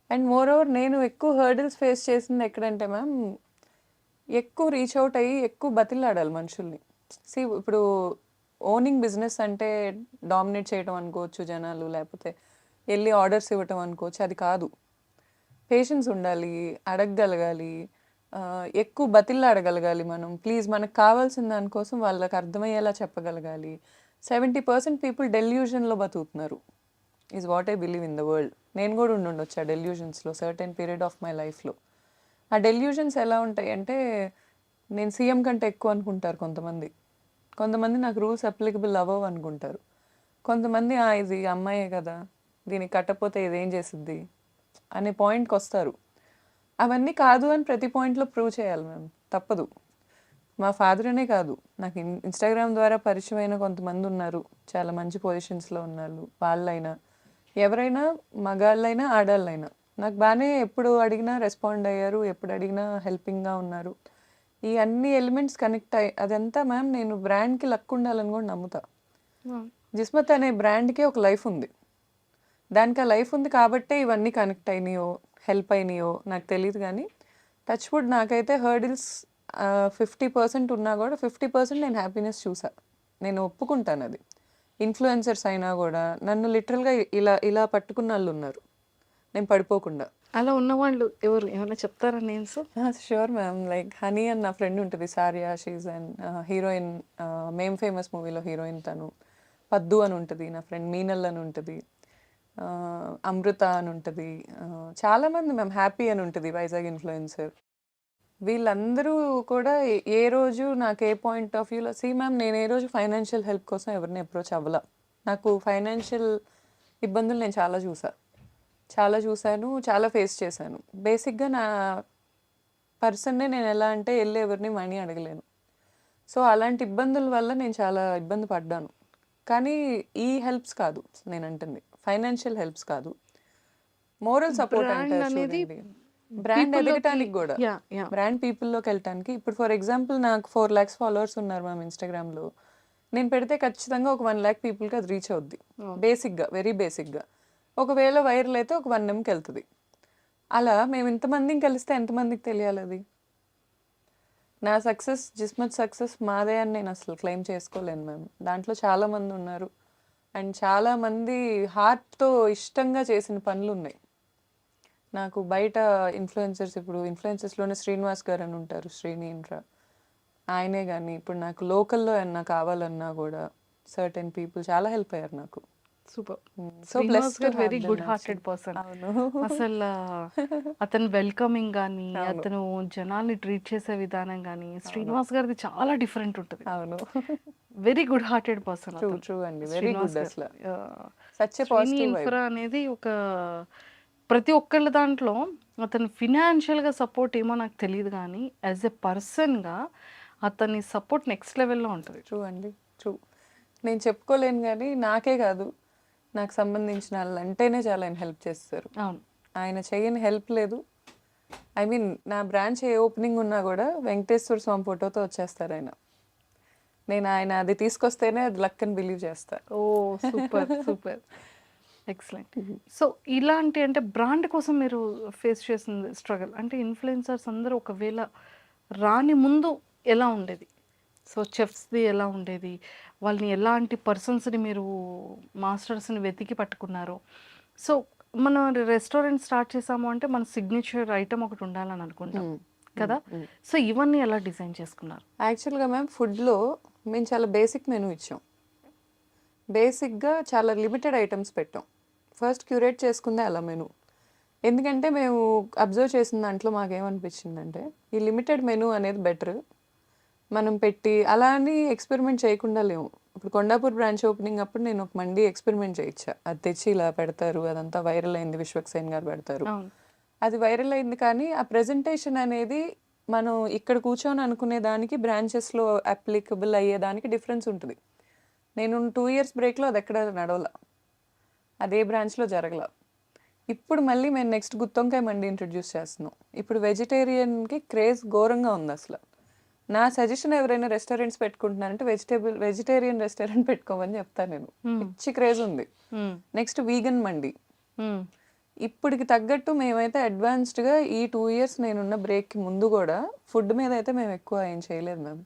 అండ్ మోర్ ఓవర్ నేను ఎక్కువ హర్డిల్స్ ఫేస్ చేసింది ఎక్కడంటే మ్యామ్, ఎక్కువ రీచ్ అవుట్ అయ్యి ఎక్కువ బతిలాడాలి మనుషుల్ని. ఇప్పుడు ఓనింగ్ బిజినెస్ అంటే డామినేట్ చేయడం అనుకోవచ్చు జనాలు, లేకపోతే వెళ్ళి ఆర్డర్స్ ఇవ్వటం అనుకోవచ్చు. అది కాదు. పేషెన్స్ ఉండాలి, అడగగలగాలి, ఎక్కువ బతిలాడగలగాలి మనం. ప్లీజ్ మనకు కావాల్సిన దానికోసం వాళ్ళకి అర్థమయ్యేలా చెప్పగలగాలి. 70% పీపుల్ డెల్యూషన్లో బతుకుతున్నారు is what I believe in the world. నేను కూడా ఉండొచ్చు ఆ డెల్యూషన్స్లో సర్టెన్ పీరియడ్ ఆఫ్ మై లైఫ్లో. ఆ డెల్యూషన్స్ ఎలా ఉంటాయి అంటే నేను సీఎం కంటే ఎక్కువ అనుకుంటారు కొంతమంది. కొంతమంది నాకు రూల్స్ అప్లికబుల్ అవ్వవు అనుకుంటారు. కొంతమంది ఇది అమ్మాయే కదా, దీనికి కట్టకపోతే ఇదేం చేసిద్ది అనే పాయింట్కి వస్తారు. అవన్నీ కాదు అని ప్రతి పాయింట్లో ప్రూవ్ చేయాలి మేము, తప్పదు. మా ఫాదర్ అనే కాదు, నాకు ఇన్స్టాగ్రామ్ ద్వారా పరిచయమైన కొంతమంది ఉన్నారు చాలా మంచి పొజిషన్స్లో ఉన్నారు. వాళ్ళైనా ఎవరైనా మగాళ్ళైనా ఆడాళ్ళైనా నాకు బాగానే ఎప్పుడు అడిగినా రెస్పాండ్ అయ్యారు, ఎప్పుడు అడిగినా హెల్పింగ్గా ఉన్నారు. ఈ అన్ని ఎలిమెంట్స్ కనెక్ట్ అయ్యి అదంతా మ్యామ్ నేను బ్రాండ్కి లక్ ఉండాలని కూడా నమ్ముతా. జిస్మత్ అనే బ్రాండ్కి ఒక లైఫ్ ఉంది. దానికి ఆ లైఫ్ ఉంది కాబట్టే ఇవన్నీ కనెక్ట్ అయినాయో హెల్ప్ అయినాయో నాకు తెలియదు. కానీ టచ్ వుడ్ నాకైతే హర్డిల్స్ 50% ఉన్నా కూడా 50% నేను హ్యాపీనెస్ చూసా. నేను ఒప్పుకుంటాను అది. ఇన్ఫ్లుయెన్సర్స్ అయినా కూడా నన్ను లిటరల్గా ఇలా ఇలా పట్టుకున్న వాళ్ళు ఉన్నారు నేను పడిపోకుండా. అలా ఉన్నవాళ్ళు ఎవరు? ఏమైనా చెప్తారా names? Sure ma'am. Like honey అని నా ఫ్రెండ్ ఉంటుంది, Saria. She's and heroine, ma'am famous మూవీలో హీరోయిన్ తను. పద్దు అని ఉంటుంది నా ఫ్రెండ్, మీనల్ అని ఉంటుంది, అమృత అని ఉంటుంది, చాలామంది మ్యామ్. హ్యాపీ అని ఉంటుంది వైజాగ్ ఇన్ఫ్లుయెన్సర్. వీళ్ళందరూ కూడా ఏ రోజు నాకు ఏ పాయింట్ ఆఫ్ వ్యూలో మ్యామ్ నేను ఏ రోజు ఫైనాన్షియల్ హెల్ప్ కోసం ఎవరిని అప్రోచ్ అవ్వాల. నాకు ఫైనాన్షియల్ ఇబ్బందులు నేను చాలా చూశాను, చాలా ఫేస్ చేశాను. బేసిక్గా నా పర్సన్నే నేను ఎలా అంటే వెళ్ళి ఎవరిని మనీ అడగలేను. సో అలాంటి ఇబ్బందుల వల్ల నేను చాలా ఇబ్బంది పడ్డాను. కానీ ఈ హెల్ప్స్ కాదు నేను అంటుంది, ఫైనాన్షియల్ హెల్ప్స్ కాదు, మోరల్ సపోర్ట్ అంటారు చూడండి. బ్రాండ్ ఎదగటానికి కూడా, బ్రాండ్ పీపుల్లోకి వెళ్ళటానికి. ఇప్పుడు ఫర్ ఎగ్జాంపుల్ నాకు 4 lakhs ఫాలోవర్స్ ఉన్నారు మ్యామ్ ఇన్స్టాగ్రామ్లో. నేను పెడితే ఖచ్చితంగా ఒక 1 lakh పీపుల్కి అది రీచ్ అవుద్ది బేసిక్గా, వెరీ బేసిక్గా. ఒకవేళ వైరల్ అయితే ఒక 1 Mకి వెళ్తుంది. అలా మేము ఇంతమందిని కలిస్తే ఎంతమందికి తెలియాలి అది? నా సక్సెస్, జిస్మత్ సక్సెస్ మాదే అని నేను అసలు క్లెయిమ్ చేసుకోలేను మ్యామ్. దాంట్లో చాలామంది ఉన్నారు అండ్ చాలామంది హార్ట్తో ఇష్టంగా చేసిన పనులు ఉన్నాయి. నాకు బయట ఇన్ఫ్లుయెన్సర్స్, ఇప్పుడు ఇన్ఫ్లుయెన్సర్స్లోనే శ్రీనివాస్ గారు అని ఉంటారు, శ్రీని ఇన్ఫ్రా, ఆయనే. కానీ ఇప్పుడు నాకు లోకల్లో ఏమన్నా కావాలన్నా కూడా సర్టెన్ పీపుల్ చాలా హెల్ప్ అయ్యారు నాకు. Super. So blessed Srinivas to గారు have very them good hearted actually. Person. అవును. అసలు అతని వెల్కమింగ్ గానీ, అవును. అతను జనాల్ని ట్రీట్ చేసే విధానం గానీ, అవును. శ్రీనివాస్ గారిది చాలా డిఫరెంట్ ఉంటది. అవును. Very good hearted person true అతను. ట్రూ అండి. వెరీ శ్రీనివాస్ గుడ్ గారు. అసలు. ఆహ్, such a Srini positive vibe. Infra అనేది ఒక ప్రతి ఒక్కళ్ళ దాంట్లో అతను ఫినాన్షియల్‌గా సపోర్ట్ ఏమో నాకు తెలీదు గానీ, యాస్ ఎ పర్సన్‌గా అతని సపోర్ట్ నెక్స్ట్ లెవెల్‌లో ఉంటది. ట్రూ అండి. ట్రూ. నేను చెప్పుకోలేను గానీ నాకే కాదు, నాకు సంబంధించిన వాళ్ళంటేనే చాలా ఆయన హెల్ప్ చేస్తారు. అవును. ఆయన చేయని హెల్ప్ లేదు. ఐ మీన్ నా బ్రాంచ్ ఏ ఓపెనింగ్ ఉన్నా కూడా వెంకటేశ్వర స్వామి ఫోటోతో వచ్చేస్తారు ఆయన. నేను ఆయన అది తీసుకొస్తేనే అది లక్ అని బిలీవ్ చేస్తా. ఓహ్! సూపర్. సూపర్. ఎక్సలెంట్. సో, ఇలాంటి అంటే బ్రాండ్ కోసం మీరు ఫేస్ చేసిన స్ట్రగల్ అంటే ఇన్‌ఫ్లుయెన్సర్స్ అందరూ ఒకవేళ రాని ముందు ఎలా ఉండేది? సో, చెఫ్స్‌ది ఎలా ఉండేది? వాళ్ళని ఎలాంటి పర్సన్స్‌ని మీరు మాస్టర్స్‌ని వెతికి పట్టుకున్నారు? సో, మనం రెస్టారెంట్ స్టార్ట్ చేసాము అంటే మన సిగ్నేచర్ ఐటెమ్ ఒకటి ఉండాలని అనుకుంటాం కదా! సో, ఇవన్నీ ఎలా డిజైన్ చేసుకున్నారు? యాక్చువల్గా మ్యామ్ ఫుడ్లో మేము చాలా బేసిక్ మెనూ ఇచ్చాం. బేసిక్గా చాలా లిమిటెడ్ ఐటమ్స్ పెట్టాం. ఫస్ట్ క్యూరేట్ చేసుకుందే అలా మెనూ. ఎందుకంటే మేము అబ్జర్వ్ చేసిన దాంట్లో మాకేమనిపించిందంటే ఈ లిమిటెడ్ మెనూ అనేది బెటర్. మనం పెట్టి అలా అని ఎక్స్పెరిమెంట్ చేయకుండా లేము. ఇప్పుడు కొండాపూర్ బ్రాంచ్ ఓపెనింగ్ అప్పుడు నేను ఒక మండి ఎక్స్పెరిమెంట్ చేయించా. అది తెచ్చి ఇలా పెడతారు, అదంతా వైరల్ అయింది, విశ్వక్సేన్ గారు పెడతారు. అవును. అది వైరల్ అయింది కానీ ఆ ప్రెజెంటేషన్ అనేది మనం ఇక్కడ కూర్చొని అనుకునే దానికి బ్రాంచెస్లో అప్లికబుల్ అయ్యేదానికి డిఫరెన్స్ ఉంటుంది. నేను 2 ఇయర్స్ బ్రేక్లో అది ఎక్కడ నడవల, అదే బ్రాంచ్లో జరగల. ఇప్పుడు మళ్ళీ మేము నెక్స్ట్ గుత్తొంకాయ మండి ఇంట్రడ్యూస్ చేస్తున్నాం. ఇప్పుడు వెజిటేరియన్కి క్రేజ్ ఘోరంగా ఉంది అసలు. నా సజెషన్ ఎవరైనా రెస్టారెంట్స్ పెట్టుకుంటున్నారంటే వెజిటేరియన్ రెస్టారెంట్ పెట్టుకోమని చెప్తాను నేను. పిచ్చి క్రేజ్ ఉంది. నెక్స్ట్ వీగన్ మండి. ఇప్పటికి తగ్గట్టు మేమైతే అడ్వాన్స్డ్గా ఈ 2 ఇయర్స్ నేనున్న బ్రేక్కి ముందు కూడా ఫుడ్ మీద అయితే మేము ఎక్కువ ఏం చేయలేదు మ్యామ్.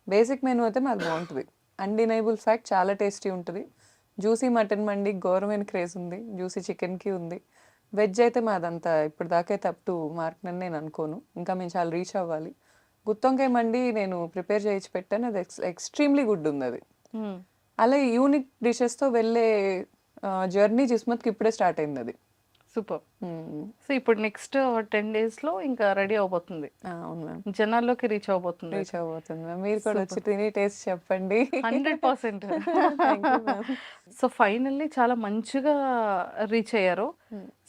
బేసిక్ మెనూ అయితే మాది బాగుంటుంది. అన్డినైబుల్ ఫ్యాక్ట్ చాలా టేస్టీ ఉంటుంది. జ్యూసీ మటన్ మండి ఘోరమైన క్రేజ్ ఉంది, జ్యూసీ చికెన్కి ఉంది. వెజ్ అయితే మాదంతా ఇప్పుడు దాకైతే అప్ టు మార్క్ అని నేను అనుకోను. ఇంకా మేము చాలా రీచ్ అవ్వాలి. గుత్తొంకాయ మండి నేను ప్రిపేర్ చేయించి పెట్టాను, అది ఎక్స్ట్రీమ్లీ గుడ్ ఉంది అది. అలా యూనిక్ డిషెస్తో వెళ్ళే జర్నీ జిస్మత్కి ఇప్పుడే స్టార్ట్ అయింది అది. సూపర్. సో, ఇప్పుడు నెక్స్ట్ 10 డేస్‌లో ఇంకా రెడీ అవబోతుంది. అవును మ్యామ్. జనాల్లోకి రీచ్ అవబోతుంది. రీచ్ అవ్వబోతుంది మ్యామ్. మీరు కూడా వచ్చి తిని టేస్ట్ చెప్పండి. 100%. Thank you ma'am. So, finally చాలా మంచిగా రీచ్ అయ్యారు.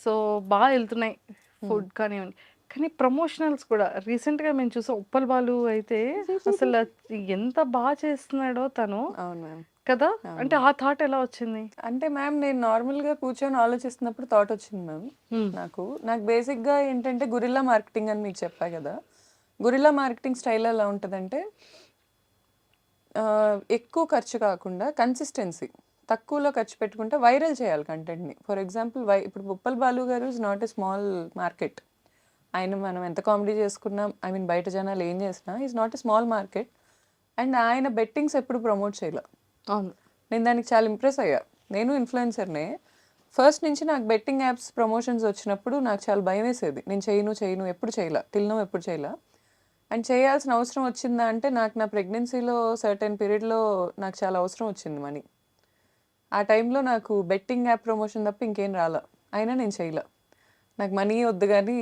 సో, బాగా వెళ్తున్నాయి ఫుడ్ కానివ్వండి. కానీ ప్రమోషనల్స్ కూడా రీసెంట్‌గా మేము చూసాం. ఉప్పల్ బాలు అయితే అసలు ఎంత బాగా చేస్తున్నాడో తను అవును మ్యామ్. కదా! అంటే ఆ థాట్ ఎలా వచ్చింది? అంటే మ్యామ్ నేను నార్మల్గా కూర్చొని ఆలోచిస్తున్నప్పుడు థాట్ వచ్చింది మ్యామ్. నాకు బేసిక్గా ఏంటంటే గురిల్లా మార్కెటింగ్ అని మీకు చెప్పా కదా. గురిల్లా మార్కెటింగ్ స్టైల్ ఎలా ఉంటుందంటే ఎక్కువ ఖర్చు కాకుండా కన్సిస్టెన్సీ, తక్కువలో ఖర్చు పెట్టుకుంటే వైరల్ చేయాలి కంటెంట్ని. ఫర్ ఎగ్జాంపుల్ ఇప్పుడు ఉప్పల్ బాలు గారు is not a small market. ఆయన మనం ఎంత కామెడీ చేసుకున్నా, ఐ మీన్ బయట జనాలు ఏం చేసినా is not a small market. And ఆయన బెట్టింగ్స్ ఎప్పుడు ప్రమోట్ చేయలే. అవును. నేను దానికి చాలా ఇంప్రెస్ అయ్యా. నేను ఇన్ఫ్లుయెన్సర్నే. ఫస్ట్ నుంచి నాకు బెట్టింగ్ యాప్స్ ప్రమోషన్స్ వచ్చినప్పుడు నాకు చాలా భయం వేసేది. నేను చేయను ఎప్పుడు చేయలే, తిన్నాం ఎప్పుడు చేయలే. అండ్ చేయాల్సిన అవసరం వచ్చిందా అంటే నాకు నా ప్రెగ్నెన్సీలో సర్టెన్ పీరియడ్లో నాకు చాలా అవసరం వచ్చింది మనీ. ఆ టైంలో నాకు బెట్టింగ్ యాప్ ప్రమోషన్ తప్ప ఇంకేం రాలా. అయినా నేను చేయలే. నాకు మనీ వద్దు కానీ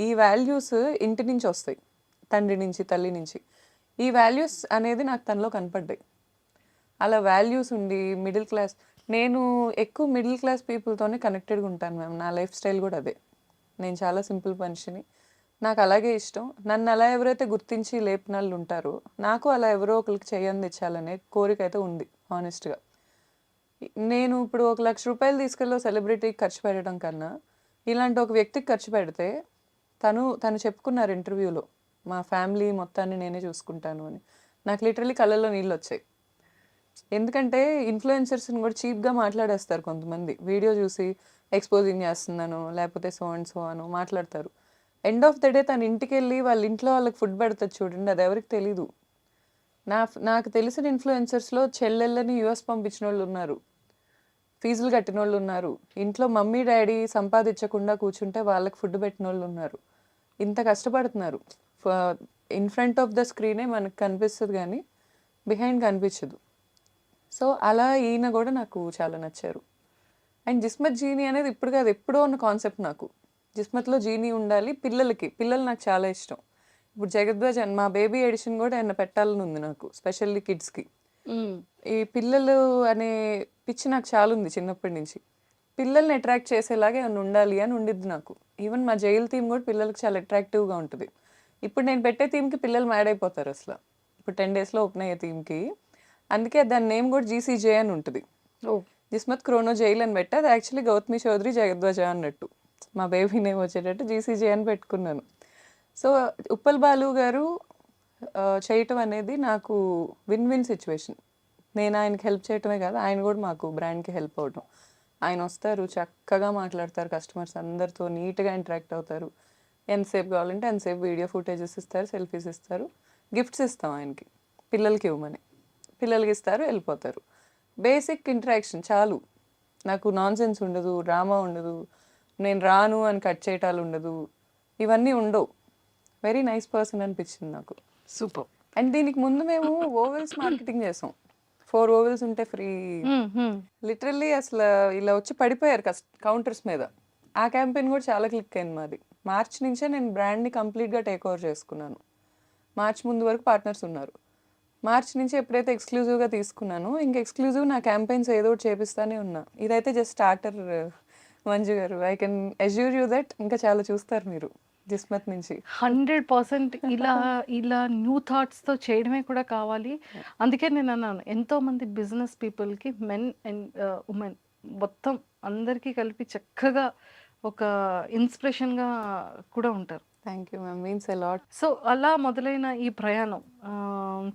ఈ వాల్యూస్ ఇంటి నుంచి వస్తాయి, తండ్రి నుంచి తల్లి నుంచి. ఈ వాల్యూస్ అనేది నాకు తనలో కనపడ్డాయి. అలా వాల్యూస్ ఉండి మిడిల్ క్లాస్, నేను ఎక్కువ మిడిల్ క్లాస్ పీపుల్తోనే కనెక్టెడ్గా ఉంటాను మ్యామ్. నా లైఫ్ స్టైల్ కూడా అదే. నేను చాలా సింపుల్ మనిషిని, నాకు అలాగే ఇష్టం. నన్ను అలా ఎవరైతే గుర్తించి లేపిన వాళ్ళు ఉంటారో నాకు అలా ఎవరో ఒకరికి చేయంది ఇచ్చాలనే కోరిక అయితే ఉంది హానెస్ట్గా. నేను ఇప్పుడు 1,00,000 రూపాయలు తీసుకెళ్ళి సెలబ్రిటీకి ఖర్చు పెట్టడం కన్నా ఇలాంటి ఒక వ్యక్తికి ఖర్చు పెడితే తను చెప్పుకున్నారు ఇంటర్వ్యూలో, మా ఫ్యామిలీ మొత్తాన్ని నేనే చూసుకుంటాను అని. నాకు లిటరలీ కళ్ళల్లో నీళ్ళు వచ్చాయి. ఎందుకంటే ఇన్ఫ్లుయెన్సర్స్ని కూడా చీప్గా మాట్లాడేస్తారు కొంతమంది. వీడియో చూసి ఎక్స్పోజింగ్ చేస్తున్నాను లేకపోతే సో అండ్ సో అని మాట్లాడతారు. ఎండ్ ఆఫ్ ద డే తన ఇంటికి వెళ్ళి వాళ్ళ ఇంట్లో వాళ్ళకి ఫుడ్ పెడతారు చూడండి, అది ఎవరికి తెలీదు. నాకు తెలిసిన ఇన్ఫ్లుయెన్సర్స్లో చెల్లెళ్ళని యూఎస్ పంపించిన వాళ్ళు ఉన్నారు, ఫీజులు కట్టిన వాళ్ళు ఉన్నారు, ఇంట్లో మమ్మీ డాడీ సంపాదించకుండా కూర్చుంటే వాళ్ళకి ఫుడ్ పెట్టిన వాళ్ళు ఉన్నారు. ఇంత కష్టపడుతున్నారు. ఇన్ ఫ్రంట్ ఆఫ్ ద స్క్రీనే మనకు కనిపిస్తుంది కానీ బిహైండ్ కనిపించదు. సో అలా ఈయన కూడా నాకు చాలా నచ్చారు. అండ్ జిస్మత్ జీనీ అనేది ఇప్పుడు కాదు, ఎప్పుడో ఉన్న కాన్సెప్ట్ నాకు. జిస్మత్లో జీనీ ఉండాలి పిల్లలు నాకు చాలా ఇష్టం. ఇప్పుడు జగద్వాజ్ అని మా బేబీ ఎడిషన్ కూడా ఏమన్నా పెట్టాలని ఉంది నాకు, స్పెషల్లీ కిడ్స్కి. ఈ పిల్లలు అనే పిచ్చి నాకు చాలా ఉంది చిన్నప్పటి నుంచి. పిల్లల్ని అట్రాక్ట్ చేసేలాగా ఏమన్నా ఉండాలి అని ఉండిద్ది నాకు. ఈవెన్ మా జైలు థీమ్ కూడా పిల్లలకి చాలా అట్రాక్టివ్గా ఉంటుంది. ఇప్పుడు నేను పెట్టే థీమ్కి పిల్లలు మ్యాడ్ అయిపోతారు అసలు. ఇప్పుడు 10 daysలో ఓపెన్ అయ్యే థీమ్కి, అందుకే దాని నేమ్ కూడా జీసీజే అని ఉంటుంది. జిస్మత్ క్రోనో జైల్ అని పెట్టి, అది యాక్చువల్లీ గౌతమి చౌదరి జగద్వాజ అన్నట్టు మా బేబీ నేమ్ వచ్చేటట్టు జీసీజే అని పెట్టుకున్నాను. సో ఉప్పల్ బాలు గారు చేయటం అనేది నాకు విన్ విన్ సిచ్యువేషన్. నేను ఆయనకి హెల్ప్ చేయటమే కాదు, ఆయన కూడా మాకు బ్రాండ్కి హెల్ప్ అవటం. ఆయన వస్తారు, చక్కగా మాట్లాడతారు, కస్టమర్స్ అందరితో నీట్గా ఇంటరాక్ట్ అవుతారు. ఎంతసేపు కావాలంటే ఎంతసేపు వీడియో ఫుటేజెస్ ఇస్తారు, సెల్ఫీస్ ఇస్తారు, గిఫ్ట్స్ ఇస్తాం ఆయనకి, పిల్లలకి ఇవ్వమని. పిల్లలకి ఇస్తారు, వెళ్ళిపోతారు. బేసిక్ ఇంటరాక్షన్ చాలు. నాకు నాన్ సెన్స్ ఉండదు, డ్రామా ఉండదు, నేను రాను అని కట్ చేయటాలు ఉండదు, ఇవన్నీ ఉండవు. వెరీ నైస్ పర్సన్ అనిపించింది నాకు. సూపర్. అండ్ దీనికి ముందు మేము ఓవెల్స్ మార్కెటింగ్ చేసాం. 4 ఓవెల్స్ ఉంటే ఫ్రీ. లిటరల్లీ అసలు ఇలా వచ్చి పడిపోయారు కౌంటర్స్ మీద. ఆ క్యాంపెయిన్ కూడా చాలా క్లిక్ అయింది మాది. మార్చ్ నుంచే నేను బ్రాండ్ని కంప్లీట్గా టేక్ ఓవర్ చేసుకున్నాను. మార్చ్ ముందు వరకు పార్ట్నర్స్ ఉన్నారు. మార్చ్ నుంచి ఎప్పుడైతే ఎక్స్క్లూజివ్గా తీసుకున్నాను, ఇంకా ఎక్స్క్లూజివ్ నా క్యాంపెయిన్స్ ఏదో ఒకటి చేపిస్తానే ఉన్నా. ఇదైతే జస్ట్ స్టార్టర్ మంజు గారు. I can assure you that ఇంకా చాలా చూస్తారు మీరు జిస్మత్ నుంచి. 100% ఇలా న్యూ థాట్స్తో చేయడమే కూడా కావాలి. అందుకే నేను అన్నాను, ఎంతోమంది బిజినెస్ పీపుల్కి మెన్ అండ్ ఉమెన్ మొత్తం అందరికీ కలిపి చక్కగా ఒక ఇన్స్పిరేషన్గా కూడా ఉంటారు. Thank you ma'am, means a lot. So అలా మొదలైన ఈ ప్రయాణం,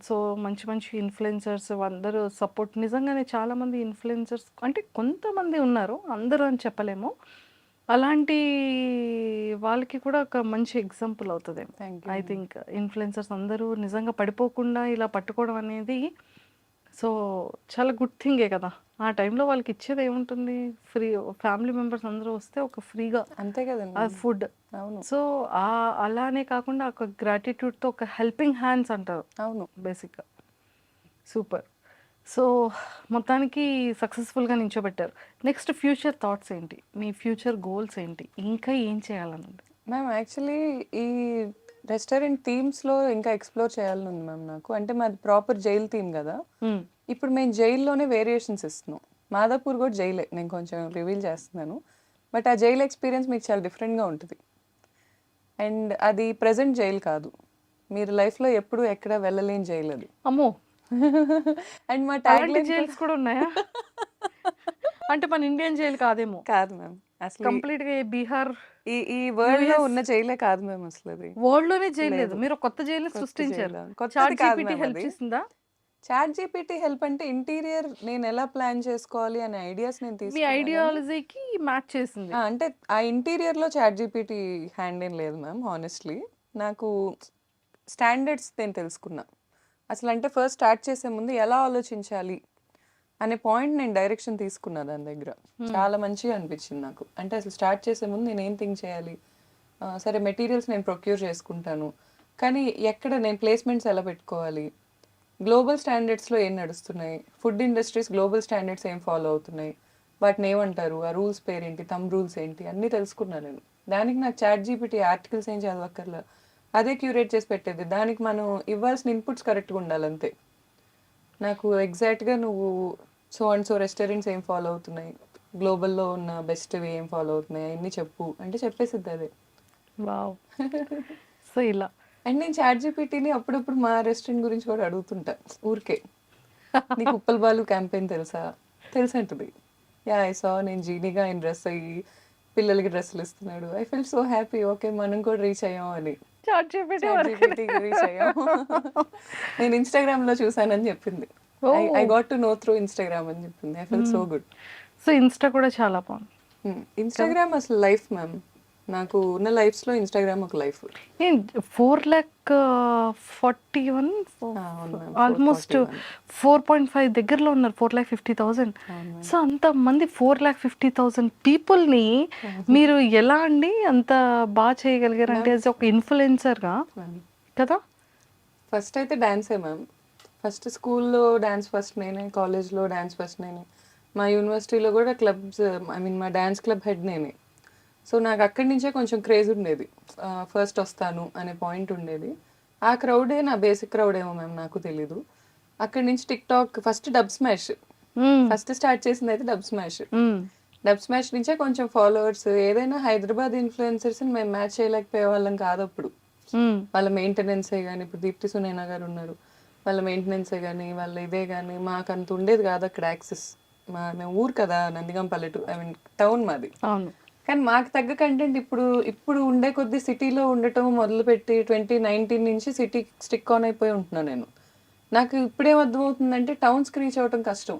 సో మంచి మంచి ఇన్ఫ్లుయెన్సర్స్ అందరూ సపోర్ట్, నిజంగానే చాలామంది ఇన్ఫ్లుయెన్సర్స్ అంటే కొంతమంది ఉన్నారు, అందరూ అని చెప్పలేము, అలాంటి వాళ్ళకి కూడా ఒక మంచి ఎగ్జాంపుల్ అవుతుంది. Thank you. I think influencers అందరూ నిజంగా పడిపోకుండా ఇలా పట్టుకోవడం అనేది సో చాలా గుడ్ థింగే కదా. ఆ టైంలో వాళ్ళకి ఇచ్చేది ఏముంటుంది, ఫ్రీ ఫ్యామిలీ మెంబర్స్ అందరూ వస్తే ఒక ఫ్రీగా అంతే కదండి. ఆ ఫుడ్. అవును సో అలానే కాకుండా ఒక గ్రాటిట్యూడ్తో ఒక హెల్పింగ్ హ్యాండ్స్ అంటారు అవును. బేసిక్గా. సూపర్. సో మొత్తానికి సక్సెస్ఫుల్గా నించోబెట్టారు. నెక్స్ట్ ఫ్యూచర్ థాట్స్ ఏంటి, మీ ఫ్యూచర్ గోల్స్ ఏంటి, ఇంకా ఏం చేయాలన్నది? మ్యామ్ యాక్చువల్లీ ఈ రెస్టారెంట్ థీమ్స్లో ఇంకా ఎక్స్ప్లోర్ చేయాలని ఉంది మ్యామ్ నాకు. అంటే మాది ప్రాపర్ జైల్ థీమ్ కదా. ఇప్పుడు మేము జైల్లోనే వేరియేషన్స్ ఇస్తున్నాం. మాదాపూర్ కూడా జైలే, నేను కొంచెం రివీల్ చేస్తున్నాను. బట్ ఆ జైల్ ఎక్స్పీరియన్స్ మీకు చాలా డిఫరెంట్గా ఉంటుంది. అండ్ అది ప్రజెంట్ జైలు కాదు, మీరు లైఫ్లో ఎప్పుడు ఎక్కడ వెళ్ళలేని జైలు అది. అమ్మో. అండ్ మా అలాంటి ట్యాగ్ జైల్స్ కూడా ఉన్నాయా? అంటే మన ఇండియన్ జైలు కాదేమో. కాదు మ్యామ్, అసలు కంప్లీట్గా బీహార్ ఈ వరల్డ్ లో ఉన్న జైలే కాదు మ్యామ్. అసలు అది వరల్డ్ లోనే జైలు లేదు, మీరు కొత్త జైలు సృష్టించారు. చాట్ జీపీటీ హెల్ప్ అంటే ఇంటీరియర్ నేను ఎలా ప్లాన్ చేసుకోవాలి అనే ఐడియాస్ నేను మీ తీసుకున్నాను. ఐడియాలజీకి మ్యాచ్ చేసింది. అంటే ఆ ఇంటీరియర్ లో చాట్ జీపీటీ హ్యాండ్ ఏం లేదు మ్యామ్. హానెస్ట్లీ నాకు స్టాండర్డ్స్ నేను తెలుసుకున్నా. అసలు అంటే ఫస్ట్ స్టార్ట్ చేసే ముందు ఎలా ఆలోచించాలి అనే పాయింట్ నేను డైరెక్షన్ తీసుకున్నా దాని దగ్గర. చాలా మంచిగా అనిపించింది నాకు. అంటే అసలు స్టార్ట్ చేసే ముందు నేను ఏం థింక్ చేయాలి, సరే మెటీరియల్స్ నేను ప్రొక్యూర్ చేసుకుంటాను, కానీ ఎక్కడ నేను ప్లేస్మెంట్స్ ఎలా పెట్టుకోవాలి, గ్లోబల్ స్టాండర్డ్స్లో ఏం నడుస్తున్నాయి, ఫుడ్ ఇండస్ట్రీస్ గ్లోబల్ స్టాండర్డ్స్ ఏం ఫాలో అవుతున్నాయి, వాటిని ఏమంటారు, ఆ రూల్స్ పేరేంటి, థంబ్ రూల్స్ ఏంటి, అన్నీ తెలుసుకున్నాను నేను. దానికి నాకు చాట్ జీపీటీ ఆర్టికల్స్ ఏం చదవక్కర్లా, అదే క్యూరేట్ చేసి పెట్టేది. దానికి మనం ఇవ్వాల్సిన ఇన్పుట్స్ కరెక్ట్గా ఉండాలంతే. నాకు ఎగ్జాక్ట్గా నువ్వు సో అండ్ సో రెస్టారెంట్స్ ఏం ఫాలో అవుతున్నాయి, గ్లోబల్లో ఉన్న బెస్ట్వి ఏం ఫాలో అవుతున్నాయి అన్నీ చెప్పు అంటే చెప్పేసిద్ది అదే. వావ్. సో ఇలా అండ్ నేను చాట్ జీపీటీని అప్పుడప్పుడు మా రెస్టారెంట్ గురించి కూడా అడుగుతుంటా ఊరికే. నీకు ఉప్పల్ బాలు క్యాంపెయిన్ తెలుసా అంటుంది. యా ఐ సా, నేను జీనీగా ఆయన డ్రెస్ అయ్యి పిల్లలకి డ్రెస్సులు ఇస్తున్నాడు. I feel so happy, okay మనం కూడా రీచ్ అయ్యాం అని. చాట్ జీపీటీ రీచ్ అయ్యాం. నేను ఇన్స్టాగ్రామ్ లో చూసానని చెప్పింది. I got to know through Instagram అని చెప్పింది. I feel so good. So Insta కూడా చాలా బాగుంది. ఇన్స్టాగ్రామ్ అసలు లైఫ్ మ్యామ్. నాకు ఉన్న లైఫ్స్లో ఇన్స్టాగ్రామ్ ఒక లైఫ్. 4,41 ఆల్మోస్ట్ 4.5 దగ్గరలో ఉన్నారు. 4,50,000. సో అంతమంది 4,50,000 పీపుల్ని మీరు ఎలా అండి అంత బాగా చేయగలిగారు అంటే ఒక ఇన్ఫ్లుయెన్సర్గా కదా? ఫస్ట్ అయితే డాన్సే మ్యామ్. ఫస్ట్ స్కూల్లో డాన్స్ ఫస్ట్ నేనే, కాలేజ్లో డాన్స్ ఫస్ట్ నేనే, మా యూనివర్సిటీలో కూడా క్లబ్స్, ఐ మీన్ మా డ్యాన్స్ క్లబ్ హెడ్ నేనే. సో నాకు అక్కడి నుంచే కొంచెం క్రేజ్ ఉండేది, ఫస్ట్ వస్తాను అనే పాయింట్ ఉండేది. ఆ క్రౌడే నా బేసిక్ క్రౌడ్ ఏమో మ్యామ్, నాకు తెలీదు. అక్కడి నుంచి tick talk, first dub smash, first start చేసింది అయితే డబ్ స్మాష్. డబ్ స్మాష్ నుంచే కొంచెం ఫాలోవర్స్. ఏదైనా హైదరాబాద్ ఇన్ఫ్లుయెన్సర్స్ మేము మ్యాచ్ చేయలేకపోయే వాళ్ళం కాదు అప్పుడు. వాళ్ళ మెయింటెనెన్సే కానీ, ఇప్పుడు దీప్తి సునైనా గారు ఉన్నారు, వాళ్ళ మెయింటెనెన్సే కానీ, వాళ్ళ ఇదే కానీ మాకు అంత ఉండేది కాదు అక్కడ యాక్సెస్. మేము ఊరు కదా, నందిగం పల్లెటూరు, ఐ మీన్ టౌన్ మాది. అవును. కానీ మాకు తగ్గ కంటెంట్ ఇప్పుడు ఉండే కొద్ది సిటీలో ఉండటం మొదలుపెట్టి 2019 నుంచి సిటీ స్టిక్ ఆన్ అయిపోయి ఉంటున్నాను నేను. నాకు ఇప్పుడేం అర్థమవుతుందంటే టౌన్స్కి రీచ్ అవ్వటం కష్టం.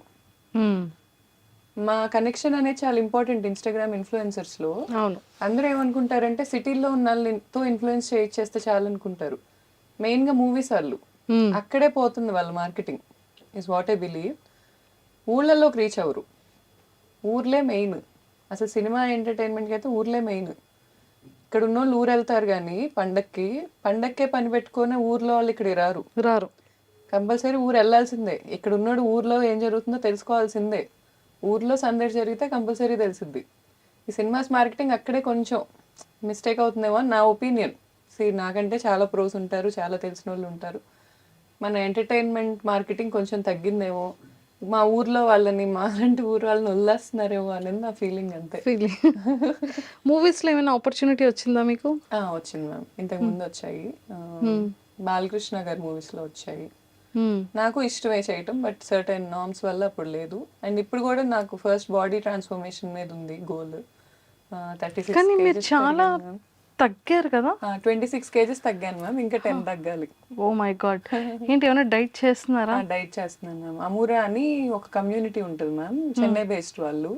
మా కనెక్షన్ అనేది చాలా ఇంపార్టెంట్ ఇన్స్టాగ్రామ్ ఇన్ఫ్లుయెన్సర్స్లో. అవును. అందరూ ఏమనుకుంటారంటే సిటీల్లో ఉన్న వాళ్ళతో ఇన్ఫ్లుయెన్స్ చేస్తే చాలు అనుకుంటారు. మెయిన్గా మూవీస్ వాళ్ళు అక్కడే పోతుంది వాళ్ళ marketing, is what I believe. ఊళ్ళల్లోకి రీచ్ అవ్వరు, ఊర్లే మెయిన్. అసలు సినిమా ఎంటర్టైన్మెంట్కి అయితే ఊర్లే మెయిన్. ఇక్కడ ఉన్న వాళ్ళు ఊరు వెళ్తారు కానీ పండక్కే పని పెట్టుకొని ఊర్లో వాళ్ళు ఇక్కడికి రారు. కంపల్సరీ ఊరు వెళ్ళాల్సిందే. ఇక్కడ ఉన్నాడు ఊర్లో ఏం జరుగుతుందో తెలుసుకోవాల్సిందే. ఊర్లో సందడి జరిగితే కంపల్సరీ తెలిసిద్ది. ఈ సినిమాస్ మార్కెటింగ్ అక్కడే కొంచెం మిస్టేక్ అవుతుందేమో అని నా ఒపీనియన్. నాకంటే చాలా ప్రోస్ ఉంటారు, చాలా తెలిసిన వాళ్ళు ఉంటారు. మన ఎంటర్టైన్మెంట్ మార్కెటింగ్ కొంచెం తగ్గిందేమో, మా ఊర్లో వాళ్ళని, మా లాంటి ఊరు వాళ్ళని వదిలేస్తున్నారేమో అనేది నా ఫీలింగ్, అంతే. మూవీస్లో ఏమైనా ఆపర్చునిటీ వచ్చిందా మీకు? వచ్చింది మ్యామ్, ఇంతకు ముందు వచ్చాయి. బాలకృష్ణ గారి మూవీస్లో వచ్చాయి. నాకు ఇష్టమే చేయటం, బట్ సర్టెన్ నార్మ్స్ వల్ల అప్పుడు లేదు. అండ్ ఇప్పుడు కూడా నాకు ఫస్ట్ బాడీ ట్రాన్స్ఫర్మేషన్ మీద ఉంది గోల్. 36 కానీ మీరు kgs చాలా తగ్గాను. తగ్గారు కదా? 26 kgs తగ్గాను మ్యామ్, ఇంకా 10 తగ్గాలి. Oh my God. ఏంటి ఏమైనా డైట్ చేస్తున్నారా? డైట్ చేస్తున్నాను మ్యామ్. అమూరా అని ఒక కమ్యూనిటీ ఉంటుంది మ్యామ్, చెన్నై బేస్డ్ వాళ్ళు.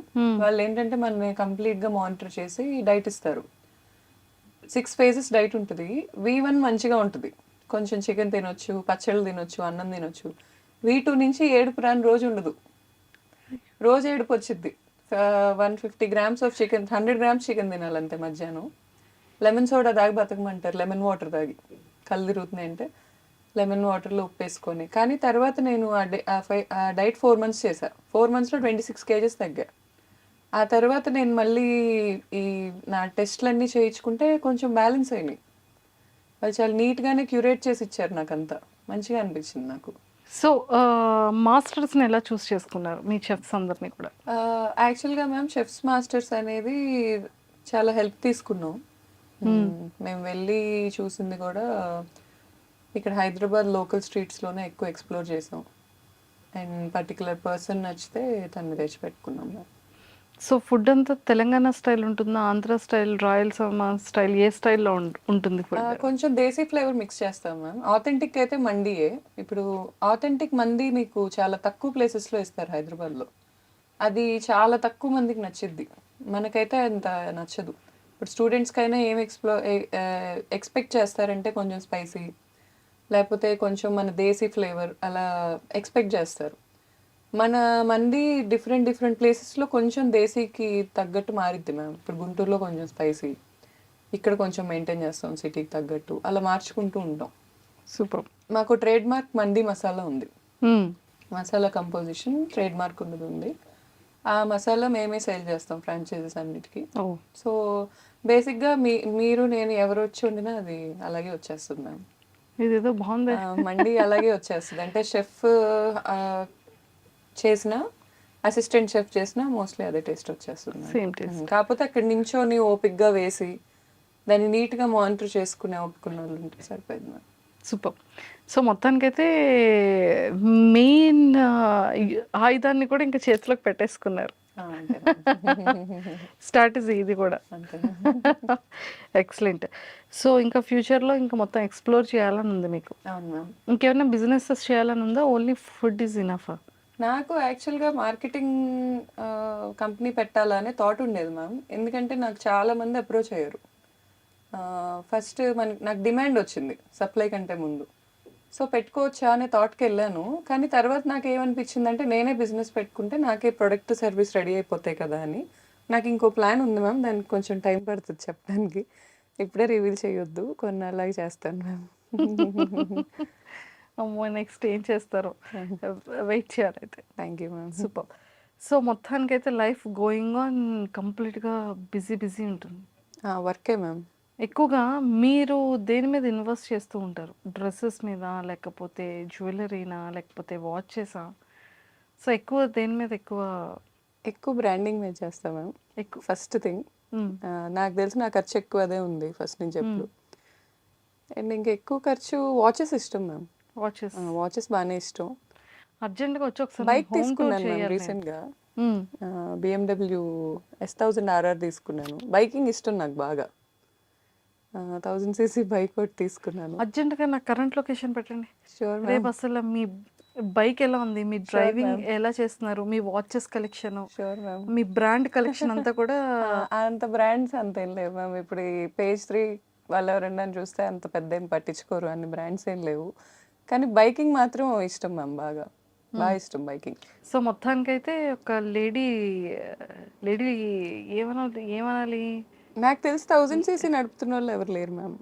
వాళ్ళు ఏంటంటే మనని కంప్లీట్ గా మానిటర్ చేసి డైట్ ఇస్తారు. 6 phases డైట్ ఉంటుంది. V1 మంచిగా ఉంటుంది, కొంచెం చికెన్ తినొచ్చు, పచ్చళ్ళు తినొచ్చు, అన్నం తినొచ్చు. V2 నుంచి ఏడుపు రాని రోజు ఉండదు, రోజు ఏడుపు వచ్చింది. 150 grams of chicken, 100 grams chicken తినాలంతే మధ్యాహ్నం. లెమన్ సోడా తాగి బతకమంటారు, లెమన్ వాటర్ తాగి. కళ్ళు తిరుగుతున్నాయి అంటే లెమన్ వాటర్లో ఉప్పు వేసుకొని. కానీ తర్వాత నేను ఆ డైట్ 4 months చేశాను. 4 monthsలో 26 kgs తగ్గా. ఆ తర్వాత నేను మళ్ళీ ఈ నా టెస్ట్లన్నీ చేయించుకుంటే కొంచెం బ్యాలెన్స్ అయినాయి. వాళ్ళు చాలా నీట్గానే క్యూరేట్ చేసి ఇచ్చారు, నాకు అంతా మంచిగా అనిపించింది నాకు. సో మాస్టర్స్ని ఎలా చూస్ చేసుకున్నారు మీ చెఫ్స్ అందరినీ కూడా? యాక్చువల్గా మ్యామ్ షెఫ్స్ మాస్టర్స్ అనేది చాలా హెల్ప్ తీసుకున్నాం. మేము వెళ్ళి చూసింది కూడా ఇక్కడ హైదరాబాద్ లోకల్ స్ట్రీట్స్లోనే ఎక్కువ ఎక్స్ప్లోర్ చేసాం. అండ్ పర్టికులర్ పర్సన్ నచ్చితే తను తెచ్చిపెట్టుకున్నాం. సో ఫుడ్ అంతా తెలంగాణ స్టైల్ ఉంటుందా, ఆంధ్ర స్టైల్, రాయలసీమ స్టైల్, ఏ స్టైల్లో ఉంటుంది ఫుడ్? కొంచెం దేశీ ఫ్లేవర్ మిక్స్ చేస్తాం మ్యామ్. ఆథెంటిక్ అయితే మండీయే. ఇప్పుడు ఆథెంటిక్ మండీ మీకు చాలా తక్కువ ప్లేసెస్లో ఇస్తారు హైదరాబాద్లో. అది చాలా తక్కువ మందికి నచ్చిద్ది, మనకైతే అంత నచ్చదు. ఇప్పుడు స్టూడెంట్స్కైనా ఏం ఎక్స్పెక్ట్ చేస్తారంటే కొంచెం స్పైసీ, లేకపోతే కొంచెం మన దేశీ ఫ్లేవర్ అలా ఎక్స్పెక్ట్ చేస్తారు. మన మంది డిఫరెంట్ ప్లేసెస్లో కొంచెం దేశీకి తగ్గట్టు మారిద్ది మ్యామ్. ఇప్పుడు గుంటూరులో కొంచెం స్పైసీ, ఇక్కడ కొంచెం మెయింటైన్ చేస్తాం సిటీకి తగ్గట్టు, అలా మార్చుకుంటూ ఉంటాం. సూపర్. మాకు ట్రేడ్ మార్క్ మండీ మసాలా ఉంది. మసాలా కంపోజిషన్ ట్రేడ్ మార్క్ ఉన్నది ఉంది. ఆ మసాలా మేమే సేల్ చేస్తాం ఫ్రాంచైజెస్ అన్నిటికీ. సో బేసిక్గా మీరు నేను ఎవరు వచ్చి వండినా అది అలాగే వచ్చేస్తుంది మ్యామ్. ఇదేదో బాగుంది. మండీ అలాగే వచ్చేస్తుంది. అంటే షెఫ్ చేసిన, అసిస్టెంట్ షెఫ్ చేసిన మోస్ట్లీ అదే టేస్ట్ వచ్చేస్తుంది. Same taste. కాకపోతే అక్కడ నించోని ఓపిక్గా వేసి దాన్ని నీట్గా మానిటర్ చేసుకునే ఒప్పుకున్న వాళ్ళు ఉంటే సరిపోయింది మ్యామ్. సూపర్. సో మొత్తానికైతే మెయిన్ ఆయుధాన్ని కూడా ఇంకా చేతిలోకి పెట్టేసుకున్నారు. స్ట్రాటజీ ఇది కూడా. ఎక్సలెంట్. సో ఇంకా ఫ్యూచర్లో ఇంకా మొత్తం ఎక్స్ప్లోర్ చేయాలని ఉంది మీకు? అవును మ్యామ్. ఇంకేమైనా బిజినెసెస్ చేయాలని ఉందా, ఓన్లీ ఫుడ్ ఈజ్ ఇనఫ్? నాకు యాక్చువల్గా మార్కెటింగ్ కంపెనీ పెట్టాలనే థాట్ ఉండేది మ్యామ్. ఎందుకంటే నాకు చాలామంది అప్రోచ్ అయ్యారు. ఫస్ట్ నాకు డిమాండ్ వచ్చింది సప్లై కంటే ముందు. సో పెట్టుకోవచ్చా అనే థాట్కి వెళ్ళాను. కానీ తర్వాత నాకు ఏమనిపించింది అంటే నేనే బిజినెస్ పెట్టుకుంటే నాకే ప్రొడక్ట్ సర్వీస్ రెడీ అయిపోతాయి కదా అని. నాకు ఇంకో ప్లాన్ ఉంది మ్యామ్, దానికి కొంచెం టైం పడుతుంది చెప్పడానికి. ఇప్పుడే రివీల్ చేయొద్దు, కొన్నాళ్ళకి చేస్తాను మ్యామ్. అమ్మో, నెక్స్ట్ ఏం చేస్తారో వెయిట్ చేయాలి అయితే. Thank you ma'am. Super. So, మొత్తానికైతే లైఫ్ గోయింగ్ ఆన్ కంప్లీట్‌గా బిజీ ఉంటుంది. వర్కే మ్యామ్. ఎక్కువగా మీరు దేని మీద ఇన్వెస్ట్ చేస్తూ ఉంటారు? డ్రెసెస్ మీద, లేకపోతే జ్యువెల్లరీనా, లేకపోతే వాచెసా? సో, ఎక్కువ దేని మీద ఎక్కువ ఎక్కువ బ్రాండింగ్ మీద చేస్తా మ్యామ్. ఎక్కువ ఫస్ట్ థింగ్ హ్మ్. నాకు తెలిసి నా ఖర్చు ఎక్కువ అదే ఉంది ఫస్ట్ నుంచి హ్మ్. ఎప్పుడు. అండ్ ఇంకా ఎక్కువ ఖర్చు వాచెస్ ఇష్టం మ్యామ్. వాచెస్. వాచెస్ బాగానే ఇష్టం. అర్జెంట్‌గా వచ్చి ఒకసారి బైక్ హోమ్ టూర్ తీసుకున్నాను మ్యామ్ చేయాలి నేను. రీసెంట్గా. హ్మ్. BMW S1000 RR తీసుకున్నాను. బైకింగ్ ఇష్టం నాకు బాగా. 1000cc బైక్ ఒకటి తీసుకున్నాను. అర్జెంట్‌గా నాకు కరెంట్ లొకేషన్ పెట్టండి. షూర్ రేపు మ్యామ్. అసలు మీ బైక్ ఎలా ఉంది? మీ షూర్ డ్రైవింగ్ మ్యామ్. ఎలా చేస్తున్నారు? మీ వాచెస్ కలెక్షను, షూర్ మ్యామ్. మీ బ్రాండ్ కలెక్షన్ అంతా కూడా అంత బ్రాండ్స్ అంత ఏం లేవు మ్యామ్. ఇప్పుడు ఈ పేజ్ 3 వాళ్ళు ఎవరన్నా చూస్తే అంత పెద్ద ఏం పట్టించుకోరు, అన్ని బ్రాండ్స్ ఏం లేవు. కానీ బైకింగ్ మాత్రం ఇష్టం మ్యామ్, బాగా బాగా ఇష్టం బైకింగ్. సో, మొత్తానికైతే ఒక లేడీ లేడీ ఏమనాలి? నాకు తెలిసి 1000cc నడుపుతున్న వాళ్ళు ఎవరు లేరు మ్యామ్.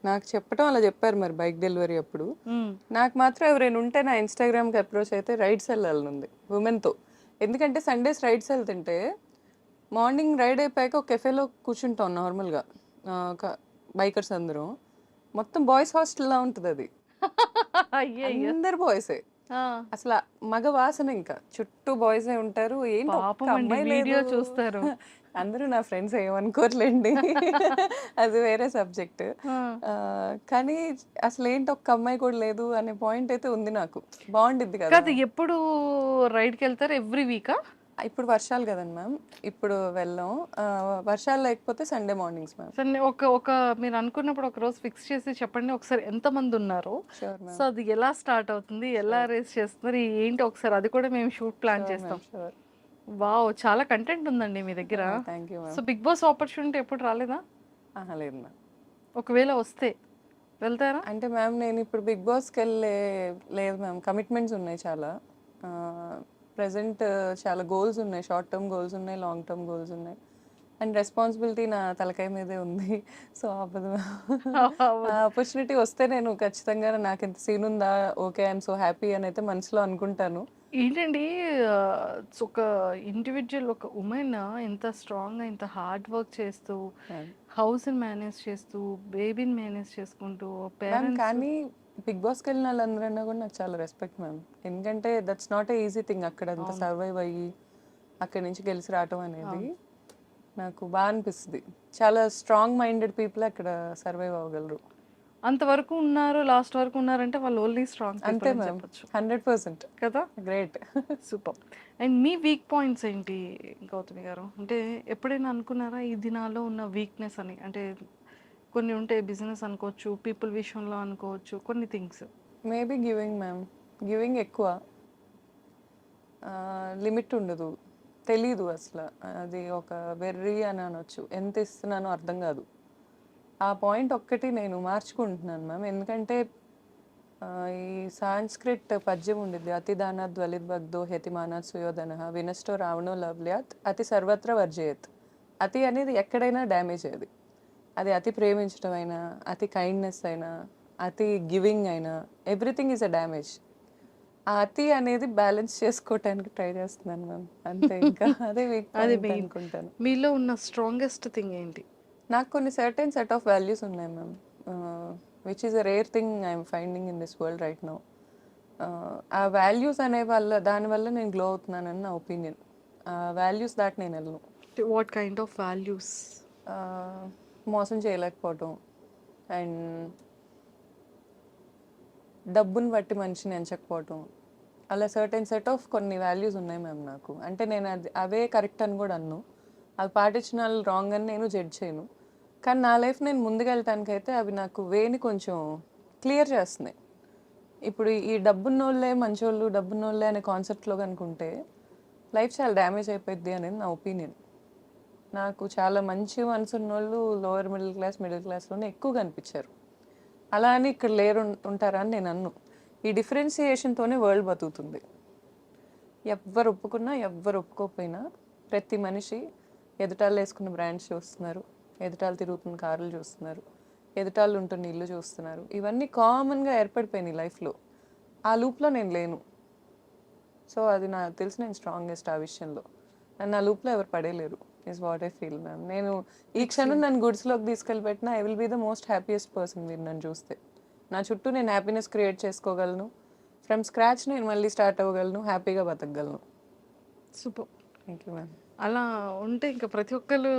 నాకు చెప్పడం అలా చెప్పారు మరి బైక్ డెలివరీ అప్పుడు. హ్మ్. నాకు మాత్రం ఎవరైనా ఉంటే నా ఇన్స్టాగ్రామ్కి అప్రోచ్ అయితే రైడ్స్ వెళ్ళాలనుంది ఉమెన్తో. ఎందుకంటే సండేస్ రైడ్స్ వెళ్తుంటే మార్నింగ్ రైడ్ అయిపోయాక ఒక కెఫేలో కూర్చుంటాం నార్మల్గా, బైకర్స్ అందరం. మొత్తం బాయ్స్ హాస్టల్లా ఉంటుంది అది. అయ్యయ్యో! అందరు బాయ్సే. ఆ! అసలు మగ వాసన, ఇంకా చుట్టూ బాయ్సే ఉంటారు. ఏంటి ఒక్క పాపమండి అమ్మాయి వీడియో లేదు. చూస్తారు. అందరూ నా ఫ్రెండ్స్ ఏమనుకోర్లేండి, అది వేరే సబ్జెక్ట్. ఆ! కానీ అసలు ఏంటి ఒక్క అమ్మాయి కూడా లేదు అనే పాయింట్ అయితే ఉంది నాకు. బాగుండిద్ది కదా. కాదు ఎప్పుడు రైడ్‌కెళ్తారు? ఎవ్రీ వీకా? ఇప్పుడు వర్షాలు కదండి మ్యామ్, ఇప్పుడు వెళ్ళాం. వర్షాలు లేకపోతే సండే మార్నింగ్స్ మ్యామ్. సరే ఒక మీరు అనుకున్నప్పుడు ఒక రోజు ఫిక్స్ చేసి చెప్పండి ఒకసారి ఎంతమందున్నారు? Sure so, ma'am. అది ఎలా స్టార్ట్ అవుతుంది? ఎలా రేస్ చేస్తున్నారు? ఏంటి ఒకసారి అది కూడా మేము షూట్ ప్లాన్ షూర్ చేస్తాం. మ్యామ్. షూర్. వావ్! చాలా కంటెంట్ ఉందండి మీ దగ్గర. Thank you so, ma'am. Bigg Boss opportunity ఎప్పుడు రాలేదా? లేదు మ్యామ్. ఒకవేళ వస్తే వెళ్తారా? అంటే మ్యామ్ నేను ఇప్పుడు బిగ్ బాస్కి లేదు మ్యామ్, కమిట్మెంట్స్ ఉన్నాయి చాలా. ప్రజెంట్ చాలా గోల్స్ ఉన్నాయి, షార్ట్ టర్మ్ గోల్స్ ఉన్నాయి, లాంగ్ టర్మ్ గోల్స్ ఉన్నాయి. అండ్ రెస్పాన్సిబిలిటీ నా తలకాయ మీదే ఉంది. సో అవ్వదు. అవ్వదు. ఆపర్చునిటీ వస్తే నేను ఖచ్చితంగా నాకు ఎంత సీన్ ఉందా, ఓకే ఐఎమ్ సో హ్యాపీ అని అయితే మనసులో అనుకుంటాను. ఏంటండి ఒక ఇండివిడ్యువల్ ఒక ఉమెన్ ఇంత స్ట్రాంగ్‌గా, ఇంత హార్డ్ వర్క్ చేస్తూ, మ్యామ్. హౌస్‌ని మేనేజ్ చేస్తూ, బేబీని మేనేజ్ చేసుకుంటూ, మ్యామ్ పేరెంట్స్ కానీ బిగ్ బాస్కి వెళ్ళిన వాళ్ళందరన్నా కూడా నాకు చాలా రెస్పెక్ట్ మ్యామ్. ఎందుకంటే that's not a easy thing. అక్కడ అంతా సర్వైవ్ అయ్యి అక్కడి నుంచి గెలిచి రావటం అనేది నాకు బాగా అనిపిస్తుంది. చాలా స్ట్రాంగ్ మైండెడ్ పీపుల్ అక్కడ సర్వైవ్ అవ్వగలరు. అంతవరకు ఉన్నారు, లాస్ట్ వరకు ఉన్నారంటే వాళ్ళు ఓన్లీ స్ట్రాంగ్ అంతే పీపుల్ అని మ్యామ్, చెప్పొచ్చు 100%. కదా! Great. Super. And me weak points ఏంటి గౌతమి గారు? అంటే ఎప్పుడైనా అనుకున్నారా ఇది నాలో ఉన్న వీక్‌నెస్ అని? అంటే కొన్ని ఉంటాయి, బిజినెస్ అనుకోవచ్చు, పీపుల్ విషయంలో అనుకోవచ్చు, కొన్ని things. Maybe giving ma'am. Giving ఎక్కువ, లిమిట్ ఉండదు. తెలీదు అసలు, అది ఒక వెర్రి అని అనొచ్చు. ఎంత ఇస్తున్నానో అర్థం కాదు. ఆ పాయింట్ ఒక్కటి నేను మార్చుకుంటున్నాను మ్యామ్. ఎందుకంటే ఈ సాంస్క్రిట్ పద్యం ఉండిద్ది, అతిదానాద్ వలిద్భగ్ధో హెతిమానాత్ సుయోధన వినష్టో రావణో లవ్ల్యాత్ అతి సర్వత్ర వర్జయత్. అతి అనేది ఎక్కడైనా డ్యామేజ్ అది. అది అతి ప్రేమించడం అయినా, అతి కైండ్నెస్ అయినా, అతి గివింగ్ అయినా, ఎవ్రీథింగ్ ఈజ్ అ డ్యామేజ్. ఆ అతి అనేది బ్యాలెన్స్ చేసుకోవటానికి ట్రై చేస్తున్నాను మ్యామ్, అంతే. ఇంకా అదే వీక్ అది పాయింట్ మెయిన్. అనుకుంటాను. మీలో ఉన్న స్ట్రాంగెస్ట్ థింగ్ ఏంటి? నాకు కొన్ని సర్టెన్ సెట్ ఆఫ్ వాల్యూస్ ఉన్నాయి ma'am, which is a rare thing I'm finding in this world right now. ఆ వాల్యూస్ అనే దానివల్ల నేను గ్లో అవుతున్నానని నా ఒపీనియన్. ఆ వాల్యూస్ దాటి నేను వెళ్ళను. What kind of values? మోసం చేయలేకపోవటం, అండ్ డబ్బుని బట్టి మనిషిని ఎంచకపోవటం, అలా సర్టెన్ సెట్ ఆఫ్ కొన్ని వాల్యూస్ ఉన్నాయి మ్యామ్ నాకు. అంటే నేను అవే కరెక్ట్ అని కూడా అన్ను, అవి పాటించిన వాళ్ళు రాంగ్ అని నేను జడ్జ్ చేయను. కానీ నా లైఫ్ నేను ముందుకెళ్ళటానికైతే అవి నాకు వేని కొంచెం క్లియర్ చేస్తున్నాయి. ఇప్పుడు ఈ డబ్బున్నోళ్ళే మంచోళ్ళు, డబ్బున్నోళ్ళే అనే కాన్సెప్ట్లో కనుకుంటే లైఫ్ చాలా డ్యామేజ్ అయిపోద్ది అనేది నా ఒపీనియన్. నాకు చాలా మంచి మనసు ఉన్నోళ్ళు లోవర్ మిడిల్ క్లాస్లోనే ఎక్కువ కనిపించారు. అలా అని ఇక్కడ లేరు ఉంటారా అని నేను అన్ను. ఈ డిఫరెన్సియేషన్తోనే వరల్డ్ బతుకుతుంది. ఎవ్వరు ఒప్పుకున్నా ఎవ్వరు ఒప్పుకోకపోయినా ప్రతి మనిషి ఎదుటాళ్ళు వేసుకున్న బ్రాండ్స్ చూస్తున్నారు, ఎదుటాళ్ళు తిరుగుతున్న కార్లు చూస్తున్నారు, ఎదుటాళ్ళు ఉంటున్న ఇల్లు చూస్తున్నారు. ఇవన్నీ కామన్గా ఏర్పడిపోయినాయి లైఫ్లో. ఆ లూప్లో నేను లేను. సో అది నాకు తెలిసి నేను స్ట్రాంగెస్ట్ ఆ విషయంలో. అండ్ నా లూప్లో ఎవరు పడేయలేరు is what I feel ma'am. నేను ఈ క్షణం నన్ను గుడ్స్లోకి తీసుకెళ్ళి పెట్టినా I will be the most happiest person మీరు నన్ను చూస్తే. నా చుట్టూ నేను హ్యాపీనెస్ క్రియేట్ చేసుకోగలను, ఫ్రమ్ స్క్రాచ్ నేను మళ్ళీ స్టార్ట్ అవ్వగలను, హ్యాపీగా బతకగలను. సూపర్. Thank you ma'am. అలా ఉంటే ఇంకా ప్రతి ఒక్కరు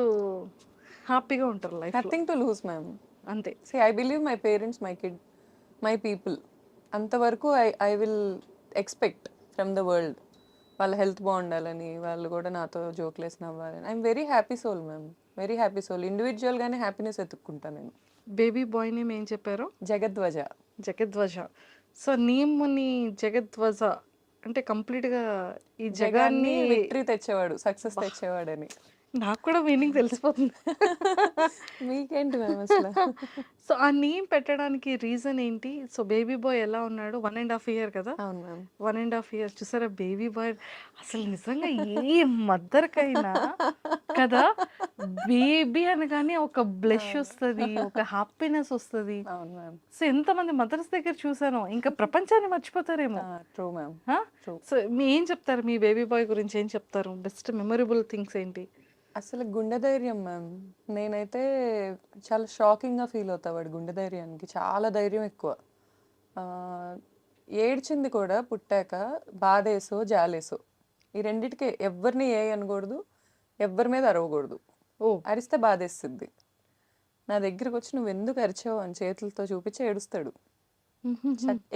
హ్యాపీగా ఉంటారు life. Nothing to lose ma'am. అంతే. See, I believe my parents, my kid, my people. అంతవరకు I will expect from the world. వాళ్ళ హెల్త్ బాగుండాలని, వాళ్ళు కూడా నాతో జోక్లేసి నవ్వాలని. I'm very happy soul ma'am, very happy soul. ఇండివిజువల్గానే హ్యాపీనెస్ ఎత్తుక్కుంటా నేను. బేబీ బాయ్ నేమ్ ఏం చెప్పారు? జగద్వజ. జగద్వజ. సో నేమ్ని జగద్వజ అంటే కంప్లీట్గా ఈ జగాన్ని విక్టరీ తెచ్చేవాడు, సక్సెస్ తెచ్చేవాడని. నాకు కూడా మీనింగ్ తెలిసిపోతుంది. మీకేంటి మ్యామ్ అసలు? సో ఆ నేమ్ పెట్టడానికి రీజన్ ఏంటి? సో బేబీ బాయ్ ఎలా ఉన్నాడు? 1.5 year కదా? అవును మ్యామ్. 1.5 years చూసారా బేబీ బాయ్. అసలు నిజంగా ఏ మదర్కైనా కదా బేబీ అనగానే ఒక బ్లెష్ వస్తుంది, ఒక హ్యాపీనెస్ వస్తుంది. అవును మ్యామ్. సో ఎంతమంది మదర్స్ దగ్గర చూసానో ఇంకా ప్రపంచాన్ని మర్చిపోతారేమో. True ma'am. సో మీ ఏం చెప్తారు మీ బేబీ బాయ్ గురించి? ఏం చెప్తారు? బెస్ట్ మెమొరబుల్ థింగ్స్ ఏంటి? అసలు గుండె ధైర్యం మ్యామ్. నేనైతే చాలా షాకింగ్గా ఫీల్ అవుతా వాడు గుండె ధైర్యానికి. చాలా ధైర్యం ఎక్కువ. ఆ, ఏడ్చింది కూడా పుట్టాక బాధేసో జాలేసో ఈ రెండిటికే. ఎవరిని ఏ అనకూడదు, ఎవరి మీద అరవకూడదు. ఓ అరిస్తే బాధేస్తుంది. నా దగ్గరికి వచ్చి నువ్వు ఎందుకు అరిచావు అని చేతులతో చూపించి ఏడుస్తాడు.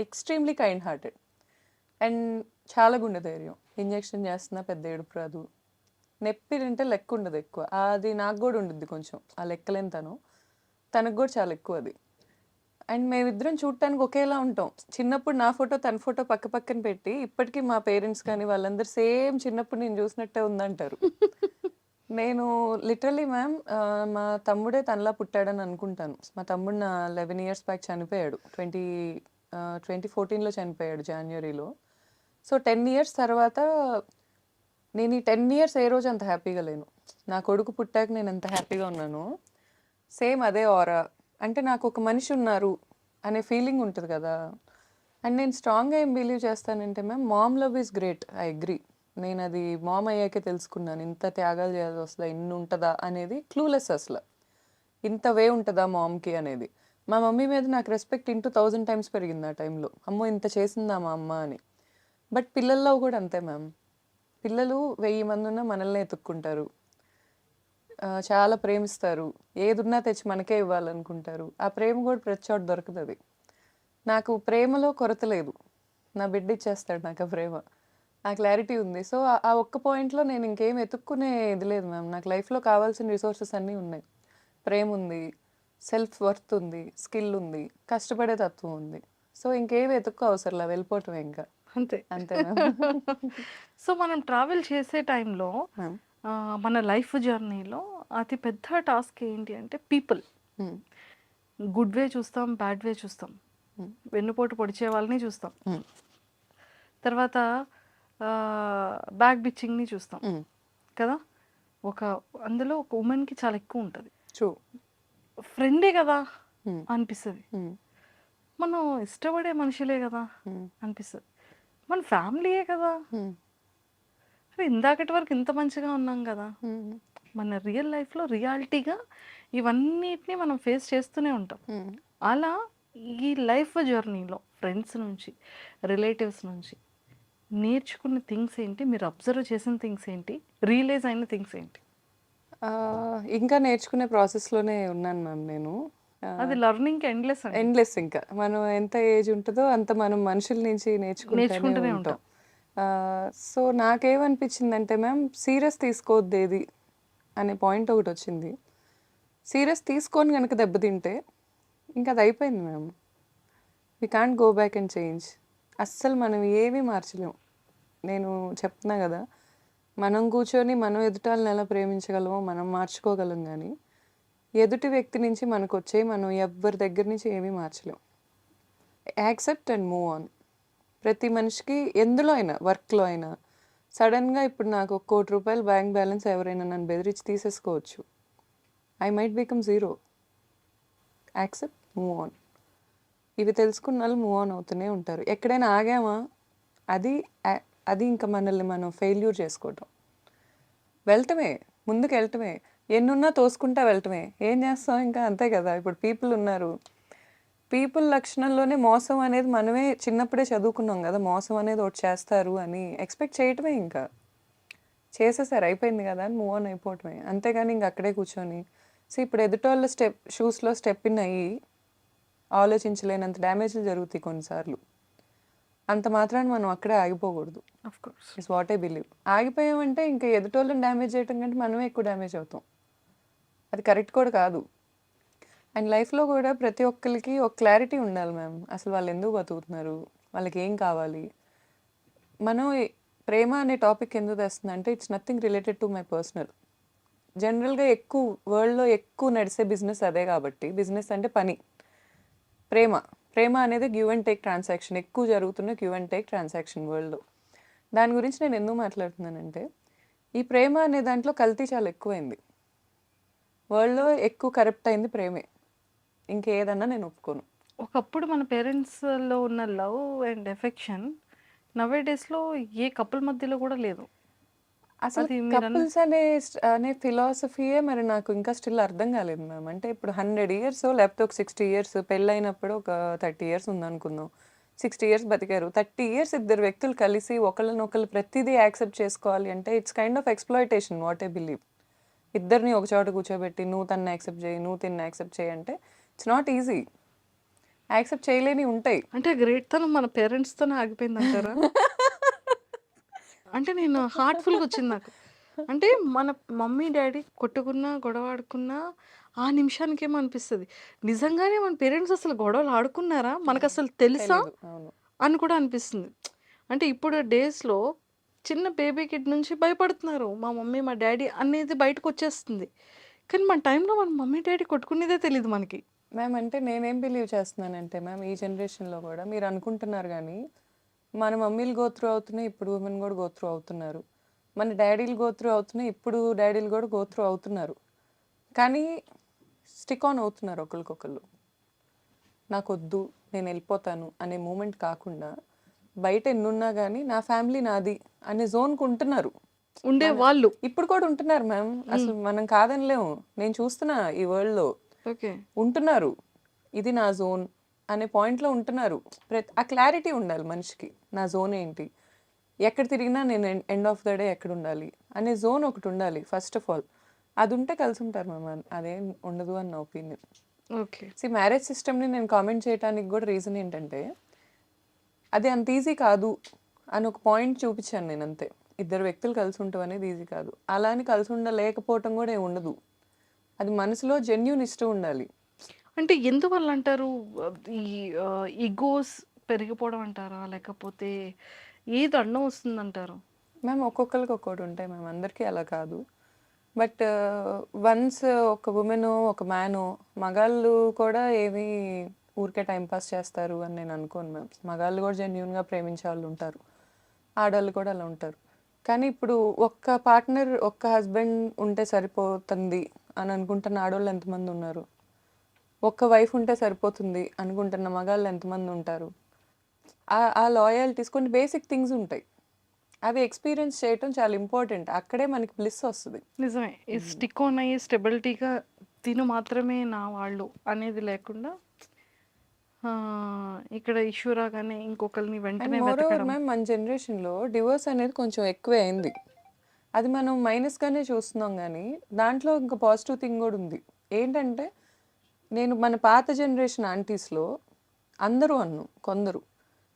ఎక్స్ట్రీమ్లీ కైండ్ హార్టెడ్ అండ్ చాలా గుండె ధైర్యం. ఇంజెక్షన్ చేస్తున్నా పెద్ద ఏడుపు రాదు. నొప్పి అంటే లెక్క ఉండదు ఎక్కువ. అది నాకు కూడా ఉండుద్ది కొంచెం, ఆ లెక్కలేని తనకు కూడా చాలా ఎక్కువ అది. అండ్ మేమిద్దరం చూడటానికి ఒకేలా ఉంటాం. చిన్నప్పుడు నా ఫోటో తన ఫోటో పక్క పక్కన పెట్టి ఇప్పటికీ మా పేరెంట్స్ కానీ వాళ్ళందరూ సేమ్ చిన్నప్పుడు నేను చూసినట్టే ఉందంటారు. నేను లిటరలీ మ్యామ్ మా తమ్ముడే తనలా పుట్టాడని అనుకుంటాను. మా తమ్ముడు నా 11 years బ్యాక్ చనిపోయాడు. 2014లో చనిపోయాడు జనవరిలో. సో 10 years తర్వాత నేను ఈ 10 years ఏ రోజు అంత హ్యాపీగా లేను. నా కొడుకు పుట్టాక నేను ఎంత హ్యాపీగా ఉన్నానో సేమ్ అదే ఆరా. అంటే నాకు ఒక మనిషి ఉన్నారు అనే ఫీలింగ్ ఉంటుంది కదా. అండ్ నేను స్ట్రాంగ్గా ఏం బిలీవ్ చేస్తానంటే ma'am, mom love is great, I agree. నేను అది మామ్ అయ్యాకే తెలుసుకున్నాను. ఇంత త్యాగాలు చేయాల్సి వస్తుందా, ఇన్ని ఉంటుందా అనేది క్లూలెస్. అసలు ఇంత వే ఉంటుందా మామ్కి అనేది. మా మమ్మీ మీద నాకు రెస్పెక్ట్ 1000 times పెరిగింది ఆ టైంలో. అమ్మో ఇంత చేసిందా మా అమ్మ అని. బట్ పిల్లల్లో కూడా అంతే మ్యామ్. పిల్లలు 1000 మంది ఉన్నా మనల్ని ఎత్తుక్కుంటారు, చాలా ప్రేమిస్తారు, ఏదున్నా తెచ్చి మనకే ఇవ్వాలనుకుంటారు. ఆ ప్రేమ కూడా ప్రతి చోట దొరుకుతుంది. నాకు ప్రేమలో కొరత లేదు. నా బిడ్డ ఇచ్చేస్తాడు నాకు ఆ ప్రేమ. ఆ క్లారిటీ ఉంది. సో ఆ ఒక్క పాయింట్లో నేను ఇంకేం ఎత్తుక్కునే ఇది లేదు మ్యామ్. నాకు లైఫ్లో కావాల్సిన రిసోర్సెస్ అన్నీ ఉన్నాయి. ప్రేమ ఉంది, సెల్ఫ్ వర్త్ ఉంది, స్కిల్ ఉంది, కష్టపడే తత్వం ఉంది. సో ఇంకేమి ఎత్తుక్కో అవసరంలా, వెళ్ళిపోవటం ఇంకా అంతే. అంతే మ్యామ్. సో మనం ట్రావెల్ చేసే టైంలో మ్యామ్. మన లైఫ్ జర్నీలో అతి పెద్ద టాస్క్ ఏంటి అంటే పీపుల్. గుడ్ వే చూస్తాం, బ్యాడ్ వే చూస్తాం, వెన్నుపోటు పొడిచే వాళ్ళని చూస్తాం, తర్వాత బ్యాక్ బిచ్చింగ్ని చూస్తాం కదా. అందులో ఒక ఉమెన్కి చాలా ఎక్కువ ఉంటుంది. ఫ్రెండే కదా అనిపిస్తుంది, మనం ఇష్టపడే మనుషులే కదా అనిపిస్తుంది, మన ఫ్యామిలీయే కదా, అరే ఇందాకటి వరకు ఇంత మంచిగా ఉన్నాం కదా. మన రియల్ లైఫ్లో రియాలిటీగా ఇవన్నిటిని మనం ఫేస్ చేస్తూనే ఉంటాం. అలా ఈ లైఫ్ జర్నీలో ఫ్రెండ్స్ నుంచి, రిలేటివ్స్ నుంచి నేర్చుకున్న థింగ్స్ ఏంటి? మీరు అబ్జర్వ్ చేసిన థింగ్స్ ఏంటి? రియలైజ్ అయిన థింగ్స్ ఏంటి? ఇంకా నేర్చుకునే ప్రాసెస్లోనే ఉన్నాను మ్యామ్ నేను. అది లర్నింగ్ ఎండ్లెస్ అండి. ఎండ్లెస్. ఇంకా మనం ఎంత ఏజ్ ఉంటుందో అంత మనం మనుషుల నుంచి నేర్చుకుంటూనే ఉంటాం. సో నాకేమనిపించిందంటే మ్యామ్, సీరియస్ తీసుకోవద్దు ఏది అనే పాయింట్ ఒకటి వచ్చింది. సీరియస్ తీసుకొని కనుక దెబ్బతింటే ఇంకా అది అయిపోయింది ma'am. We can't go back and change. అస్సలు మనం ఏమీ మార్చలేం. నేను చెప్తున్నా కదా, మనం కూర్చొని మనం ఎదుటాలను ఎలా ప్రేమించగలమో మనం మార్చుకోగలం, కానీ ఎదుటి వ్యక్తి నుంచి మనకు వచ్చే మనం ఎవరి దగ్గర నుంచి ఏమీ మార్చలేం. Accept and move on. ప్రతి మనిషికి ఎందులో అయినా, వర్క్లో అయినా సడన్గా ఇప్పుడు నాకు 1 కోటి రూపాయలు బ్యాంక్ బ్యాలెన్స్ ఎవరైనా నన్ను బెదిరించి తీసేసుకోవచ్చు. I might become zero. Accept, move on. ఇవి తెలుసుకున్న వాళ్ళు మూవ్ ఆన్ అవుతూనే ఉంటారు. ఎక్కడైనా ఆగామా, అది ఇంకా మనల్ని మనం ఫెయిల్యూర్ చేసుకోవటం. వెళ్ళటమే, ముందుకు వెళ్ళటమే, ఎన్నున్నా తోసుకుంటా వెళ్ళటమే. ఏం చేస్తాం ఇంకా, అంతే కదా. ఇప్పుడు పీపుల్ ఉన్నారు, పీపుల్ లక్షణంలోనే మోసం అనేది మనమే చిన్నప్పుడే చదువుకున్నాం కదా, మోసం అనేది ఒకటి చేస్తారు అని ఎక్స్పెక్ట్ చేయటమే. ఇంకా చేసేసారు, అయిపోయింది కదా అని మూవ్ ఆన్ అయిపోవటమే. అంతేగాని ఇంక అక్కడే కూర్చొని ఇప్పుడు ఎదుటోళ్ళ షూస్లో స్టెప్ ఇన్ అయ్యి ఆలోచించలేనంత డ్యామేజ్లు జరుగుతాయి కొన్నిసార్లు. అంత మాత్రాన్ని మనం అక్కడే ఆగిపోకూడదు. Of course. It's what I believe. ఆగిపోయామంటే ఇంకా ఎదుటోళ్ళని డ్యామేజ్ చేయటం కంటే మనమే ఎక్కువ డ్యామేజ్ అవుతాం. అది కరెక్ట్ కూడా కాదు. అండ్ లైఫ్లో కూడా ప్రతి ఒక్కరికి ఒక క్లారిటీ ఉండాలి మ్యామ్. అసలు వాళ్ళు ఎందుకు బతుకుతున్నారు, వాళ్ళకి ఏం కావాలి. మనం ప్రేమ అనే టాపిక్ ఎందుకు తెస్తుంది అంటే it's nothing related to my personal. జనరల్గా ఎక్కువ వరల్డ్లో ఎక్కువ నడిచే బిజినెస్ అదే కాబట్టి, బిజినెస్ అంటే పని. ప్రేమ అనేది గివ్ అండ్ టేక్ ట్రాన్సాక్షన్, ఎక్కువ జరుగుతున్న గివ్ అండ్ టేక్ ట్రాన్సాక్షన్ వరల్డ్లో. దాని గురించి నేను ఎందుకు మాట్లాడుతున్నానంటే, ఈ ప్రేమ అనే దాంట్లో కల్తీ చాలా ఎక్కువైంది. వరల్డ్లో ఎక్కువ కరప్ట్ అయింది ప్రేమే. ఇంకేదన్నా నేను ఒప్పుకోను. ఒకప్పుడు మన పేరెంట్స్లో ఉన్న లవ్ అండ్ ఎఫెక్షన్ నవే డేస్లో ఏ కపుల్ మధ్యలో కూడా లేదు. అసలు అది మీరన్న కపుల్స్ అనే ఫిలాసఫీయే మరి నాకు ఇంకా స్టిల్ అర్థం కాలేదు మ్యామ్. అంటే ఇప్పుడు 100 ఇయర్స్ లేకపోతే ఒక 60 ఇయర్స్, పెళ్ళైనప్పుడు ఒక 30 ఇయర్స్ ఉందనుకుందాం, 60 ఇయర్స్ బతికారు. 30 ఇయర్స్ ఇద్దరు వ్యక్తులు కలిసి ఒకళ్ళనొకళ్ళు ప్రతిదీ యాక్సెప్ట్ చేసుకోవాలి అంటే it's kind of exploitation, what I believe. ఇద్దరిని ఒక చోట కూర్చోబెట్టి నువ్వు తన్ని యాక్సెప్ట్ చేయి, నువ్వు తిన్ని యాక్సెప్ట్ చేయి అంటే ఇట్స్ నాట్ ఈజీ. యాక్సెప్ట్ చేయలేని ఉంటాయి. అంటే గ్రేట్‌తనం మన పేరెంట్స్‌తోనే ఆగిపోయిందంటారా? అంటే నేను హార్ట్‌ఫుల్‌గా వచ్చింది నాకు. అంటే మన మమ్మీ, డ్యాడీ కొట్టుకున్నా, గొడవ ఆడుకున్నా ఆ నిమిషానికేమో అనిపిస్తది. నిజంగానే మన పేరెంట్స్ అసలు గొడవలు ఆడుకున్నారా? మనకసలు తెలుసా? తెలీదు. అవును. అని కూడా అనిపిస్తుంది. అంటే ఇప్పుడు డేస్‌లో చిన్న బేబీ కిడ్ నుంచి భయపడుతున్నారు. మా మమ్మీ, మా డ్యాడీ అనేది బయటకొచ్చేస్తుంది. కానీ మన టైంలో మన మమ్మీ, డ్యాడీ కొట్టుకునేదే తెలీదు మనకి. మ్యామ్ అంటే నేనేం బిలీవ్ చేస్తున్నానంటే మ్యామ్, ఈ జనరేషన్లో కూడా మీరు అనుకుంటున్నారు కానీ మన మమ్మీలు గో త్రూ అవుతున్నాయి, ఇప్పుడు ఉమెన్ కూడా గో త్రూ అవుతున్నారు. మన డాడీలు గో త్రూ అవుతున్నాయి, ఇప్పుడు డాడీలు కూడా గో త్రూ అవుతున్నారు. కానీ స్టిక్ ఆన్ అవుతున్నారు ఒకరికొకళ్ళు. నాకొద్దు, నేను వెళ్ళిపోతాను అనే మూమెంట్ కాకుండా బయట ఎన్నున్నా కానీ నా ఫ్యామిలీ నాది అనే జోన్కి ఉంటున్నారు. ఉండేవాళ్ళు. ఇప్పుడు కూడా ఉంటున్నారు మ్యామ్. అసలు మనం కాదనిలేము. నేను చూస్తున్నా ఈ వరల్డ్లో ఓకే. ఉంటున్నారు. ఇది నా జోన్ అనే పాయింట్లో ఉంటున్నారు. ఆ క్లారిటీ ఉండాలి మనిషికి. నా జోన్ ఏంటి, ఎక్కడ తిరిగినా నేను ఎండ్ ఆఫ్ ద డే ఎక్కడ ఉండాలి అనే జోన్ ఒకటి ఉండాలి ఫస్ట్ ఆఫ్ ఆల్. అది ఉంటే కలిసి ఉంటారు మ్యామ్. అదేం ఉండదు అని నా ఒపీనియన్. ఓకే. మ్యారేజ్ సిస్టమ్ని నేను కామెంట్ చేయడానికి కూడా రీజన్ ఏంటంటే, అది అంత ఈజీ కాదు అని ఒక పాయింట్ చూపించాను నేను, అంతే. ఇద్దరు వ్యక్తులు కలిసి ఉండటం అనేది ఈజీ కాదు. అలా అని కలిసి ఉండలేకపోవటం కూడా ఏమి ఉండదు. అది మనసులో జెన్యూన్ ఇష్టం ఉండాలి. అంటే ఎందువల్ల అంటారు? ఈ ఈగోస్ పెరిగిపోవడం అంటారా? లేకపోతే ఏది అడ్డం వస్తుందంటారు? మ్యామ్ ఒక్కొక్కరికి ఒక్కొక్కటి ఉంటాయి మ్యామ్, అందరికీ అలా కాదు. బట్ వన్స్ ఒక ఉమెన్, ఒక మ్యాను, మగాళ్ళు కూడా ఏమి ఊరికే టైంపాస్ చేస్తారు అని నేను అనుకోను మ్యామ్. మగాళ్ళు కూడా జెన్యూన్గా ప్రేమించే వాళ్ళు ఉంటారు, ఆడవాళ్ళు కూడా అలా ఉంటారు. కానీ ఇప్పుడు ఒక్క పార్ట్నర్, ఒక్క హస్బెండ్ ఉంటే సరిపోతుంది అని అనుకుంటున్న ఆడవాళ్ళు ఎంతమంది ఉన్నారు? ఒక్క వైఫ్ ఉంటే సరిపోతుంది అనుకుంటున్న మగాళ్ళు ఎంతమంది ఉంటారు? ఆ లాయల్టీస్, కొన్ని బేసిక్ థింగ్స్ ఉంటాయి, అవి ఎక్స్పీరియన్స్ చేయటం చాలా ఇంపార్టెంట్. అక్కడే మనకి బ్లిస్ వస్తుంది. నిజమే. ఈ స్టిక్ ఆన్ అయ్యి స్టెబిలిటీగా తిను మాత్రమే నా వాళ్ళు అనేది లేకుండా ఇక్కడ ఇష్యూ రాగానే ఇంకొకరిని అండ్ వెంటనే మోర్ ఓవర్ వెతకడం. మ్యామ్, మన జనరేషన్లో డివోర్స్ అనేది కొంచెం ఎక్కువే అయింది. అది మనం మైనస్గానే చూస్తున్నాం కానీ దాంట్లో ఇంకా పాజిటివ్ థింగ్ కూడా ఉంది. ఏంటంటే, నేను మన పాత జనరేషన్ ఆంటీస్లో అందరూ కొందరు